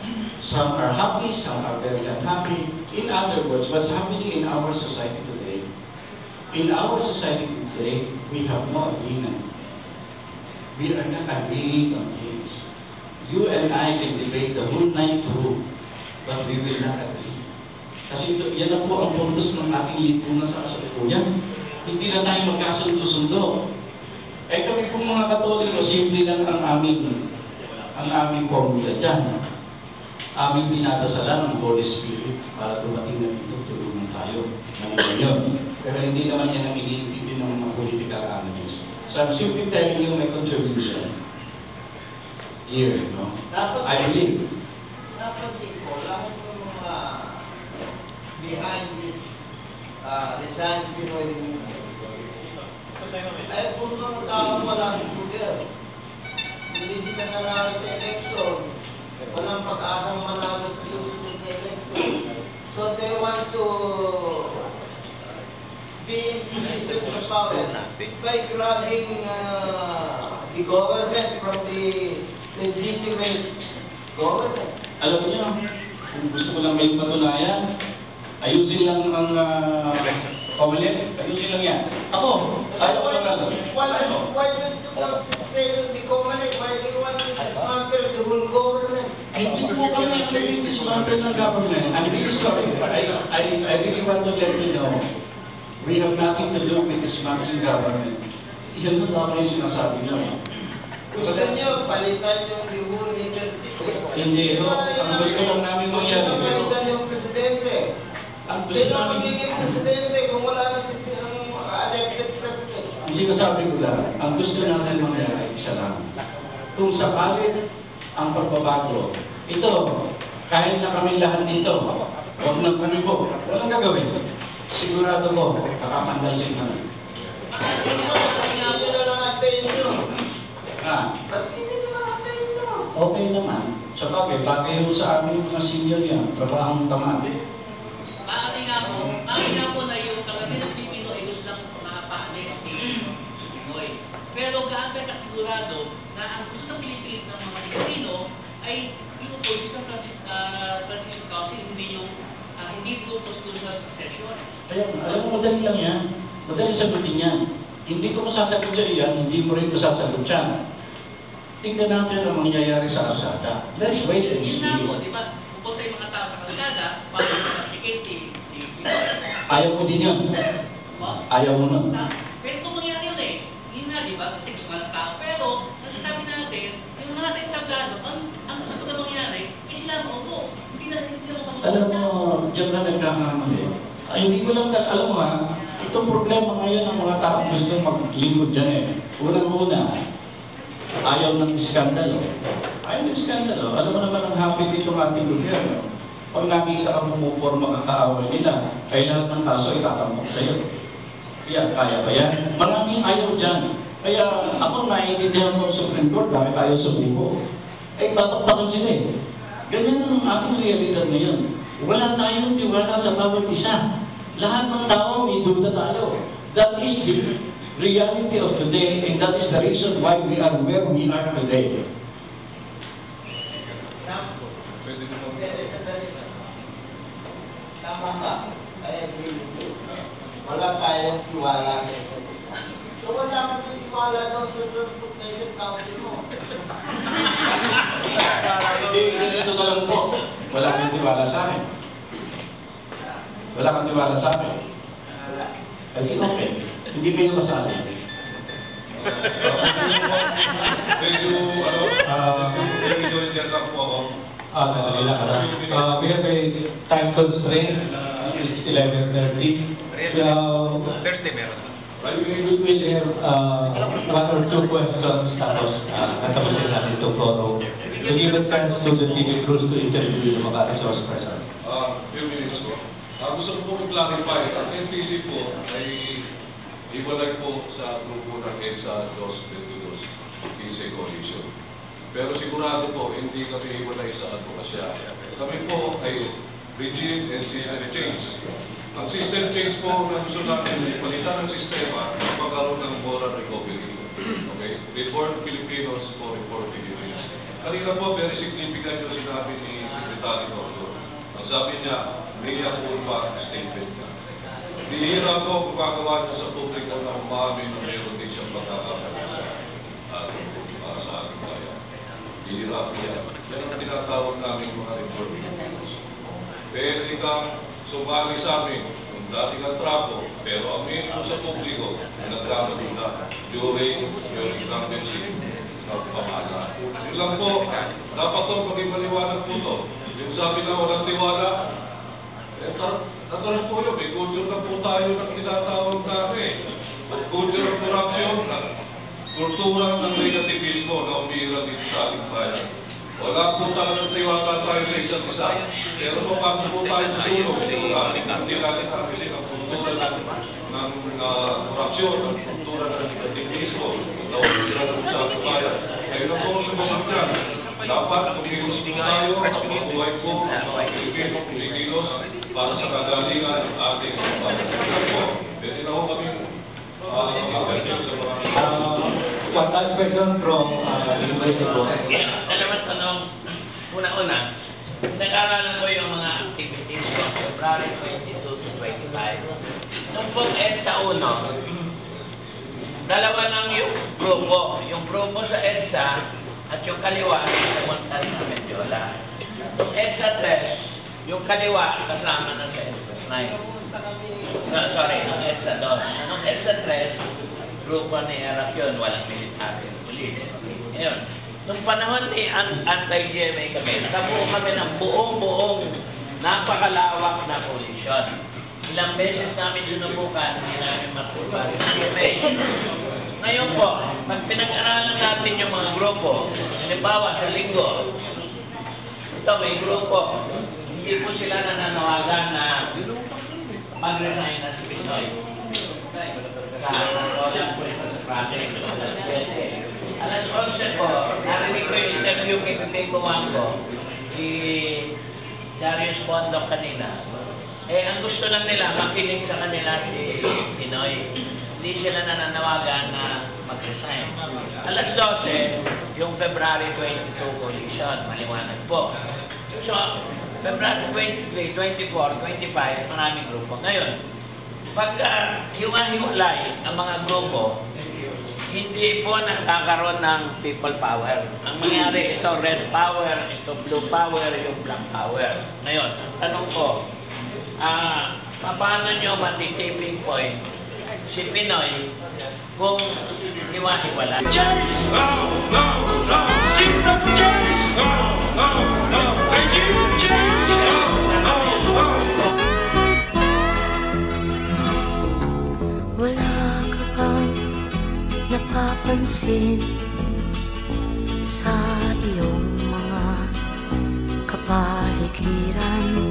S2: some are happy, some are very unhappy. In other words, what's happening in our society today? In our society today, we have no agreement. We are not agreeing on things. You and I can debate the whole night through, but we will not agree. Kasi yan na po ang purpose ng ating lipunan sa kasalukuyan. Hindi na tayo magkasundo-sundo. simple lang ang aming formula dyan. Aming dinadasalan ng Holy Spirit para dumating na dito, tulungan tayo. Ano yun? Pero hindi naman yan ang iniintindi ng mga political analysts. So I'm simply telling you my contribution here, no? I believe.
S7: Napansin ko, lahat ng mga behind this design Pinoy movement, ay kung mga tao walang poder, hindi sila nanalo sa election, walang pag-asang manalo sa susunod na election. So they want to be in position of power by grabbing the government from the legitimate government.
S2: Alam niyo, kung gusto ko lang may patunayan, ayusin lang ang pamalit, ayusin lang yan. Ako, ayaw ko lang alam.
S7: Why don't you concentrate on the government? Why do you want to dismantle the whole government?
S2: Hindi po kami nag-dismantle ng government. I'm really sorry. I really want to let you know, we have nothing to do with dismantling government. Yan na dapat yung sinasabi niyo.
S7: Gusto niyo, palitan yung the whole leadership.
S2: Hindi, no? Ang gusto lang namin mangyari.
S7: Palitan yung presidente.
S2: Ang gusto
S7: Sino
S2: namin...
S7: magiging presidente kung wala na elected president?
S2: Hindi ko sabi ko lang, ang gusto natin mangyari, isa lang. Kung sakalit ang pagbabago, ito, kahit na kami lahat dito, huwag nang panibo, walang gagawin. Sigurado ko, kakapandasin kami.
S7: Hindi na lang natin nyo. Ba't hindi na lang natin nyo?
S2: Okay naman. Sa bagay yung sa aming mga senior yan, trabahong tamad.
S10: Maaari nga po na yung kagabi ng Pilipino ay gusto lang makapaalis si Pinoy. Pero gaano ka kasigurado na ang gusto pilipilit ng mga Pilipino ay yung police ng Transition Council, hindi po constitutional succession.
S2: Kaya, alam mo, madali lang yan. Madali sagutin yan. Hindi ko masasagot siya yan, hindi mo rin masasagot siya. Tingnan natin ang mangyayari sa Asada. Let's wait and see.
S10: Yun na po, di ba? Pupunta yung mga tao sa Kalagada, para mag-applicate si
S2: Ayaw mo din yun. Ayaw mo nun.
S10: Pero kung mangyari yun yun na, di ba? Kasi gusto nga ng tao. Pero, nasasabi natin, yung mga entablado, ang gusto na mangyari, sila maupo. Hindi na
S2: alam mo, diyan na nagkakamali. Hindi ko lang, alam mo itong problema ngayon ng mga tao gusto maglingkod dyan Unang-una, ayaw ng iskandalo. Ayaw ng iskandalo. Alam mo naman ang happy dito ng ating gobyerno. Pag nakita kang pumuporma ang kaaway nila, ay lahat ng kaso ay tatamok sa'yo. Kaya ba yan? Maraming ayaw dyan. Kaya ako naiintindihan mo sa Supreme Court, bakit ayaw sumuko? Tataktakan sila Ganyan ang ating realidad ngayon. Wala tayong tiwala sa bawat isa. Lahat ng tao may duda tayo. That is the reality of today, and that is the reason why we are where we are today.
S7: Tama ka. I agree with you. Wala tayong tiwala sa isa't isa. So wala kang tiwala daw sa Transportation Council mo.
S2: Ito na lang po. Wala kang tiwala sa akin. Wala kang tiwala sa akin. Kasi okay. Hindi kayo kasali.
S3: Medyo, medyo dyan lang po ako.
S5: Madali lang. We have a time constraint. It's 11:30.
S12: Thursday meron.
S5: We will have one or two questions tapos natapusin natin ito forum. To give a chance to the TV crews to interview yung mga resource persons.
S3: Few minutes po. Gusto ko po i-clarify. Ang NTC po ay iwalay po sa grupo ng EDSA 222 PC Coalition. Pero sigurado po, hindi kami iwalay sa advokasya. Kami po ay regime and system change. Ang system change po na gusto natin, palitan ng sistema, magkaroon ng moral recovery. Okay? Reform Filipinos for Reform Filipinos. Kanina po, very significant yung sinabi ni Secretary Tordo. Ang sabi niya, may apurba statement niya. Bihira po kung gagawa niya sa publiko na umami na mayroon din siyang pagkakakala sa ating bayan. Bihira po yan. Yan ang tinatawag namin mga reform Filipinos. Pwede kang sumali sa amin kung dating ang trapo, pero aminin mo sa publiko na nagkamali ka during your incumbency. lang po, dapat to maging maliwanag po to. Yung sabi na walang tiwala, natural po yun, may culture na po tayo ng tinatawag namin. Culture of corruption, kultura ng negativismo na umira dito sa ating bayan. Wala po talagang tiwala tayo sa isa't isa. Pero kung paano po tayo tutulong, hindi natin kapisin ang kultura ng korupsyon, ang kultura ng negativismo na umira dito sa ating bayan. Ngayon na po ang sumunod dyan. Dapat kumilos po tayo, ang mabuhay po, ang Pilipino, kumikilos para sa kagalingan ng ating bayan. Pwede na ho kami mag-atil sa mga...
S5: One last question from University of
S13: Salamat tanong. Una-una, nag-aralan ko yung mga activities ko February 22 to 25. Nung pong EDSA 1, dalawa lang yung grupo. Yung grupo sa EDSA at yung kaliwa sa Montal sa Medyola. Nung EDSA 3, yung kaliwa kasama na sa EDSA 9. No, sorry, nung EDSA 2. Nung EDSA 3, grupo ni Arap yun, walang military police. Ngayon, nung panahon ni anti-GMA kami, nabuo kami ng buong napakalawak na koalisyon. Ilang beses namin sinubukan, hindi namin matulad ng GMA. Ngayon po, pag pinag-aralan natin yung mga grupo, halimbawa sa linggo, ito may grupo, hindi po sila nananawagan na mag-resign na si Pinoy. Alas 11 po, narinig ko yung interview kay Pipe Bumango, si Darius Bondok kanina. Ang gusto lang nila, makinig sa kanila si Pinoy. Hindi sila nananawagan na mag-resign. Alas 12, yung February 22 coalition, maliwanag po. So, February 23, 24, 25, maraming grupo. Ngayon, pagka hiwa-hiwalay ang mga grupo, hindi po nagkakaroon ng people power. Ang mangyari, ito red power, ito blue power, yung black power. Ngayon, tanong ko, paano nyo matitiping point si Pinoy kung hiwa-hiwalay?
S1: Wala ka bang napapansin sa iyong mga kapaligiran?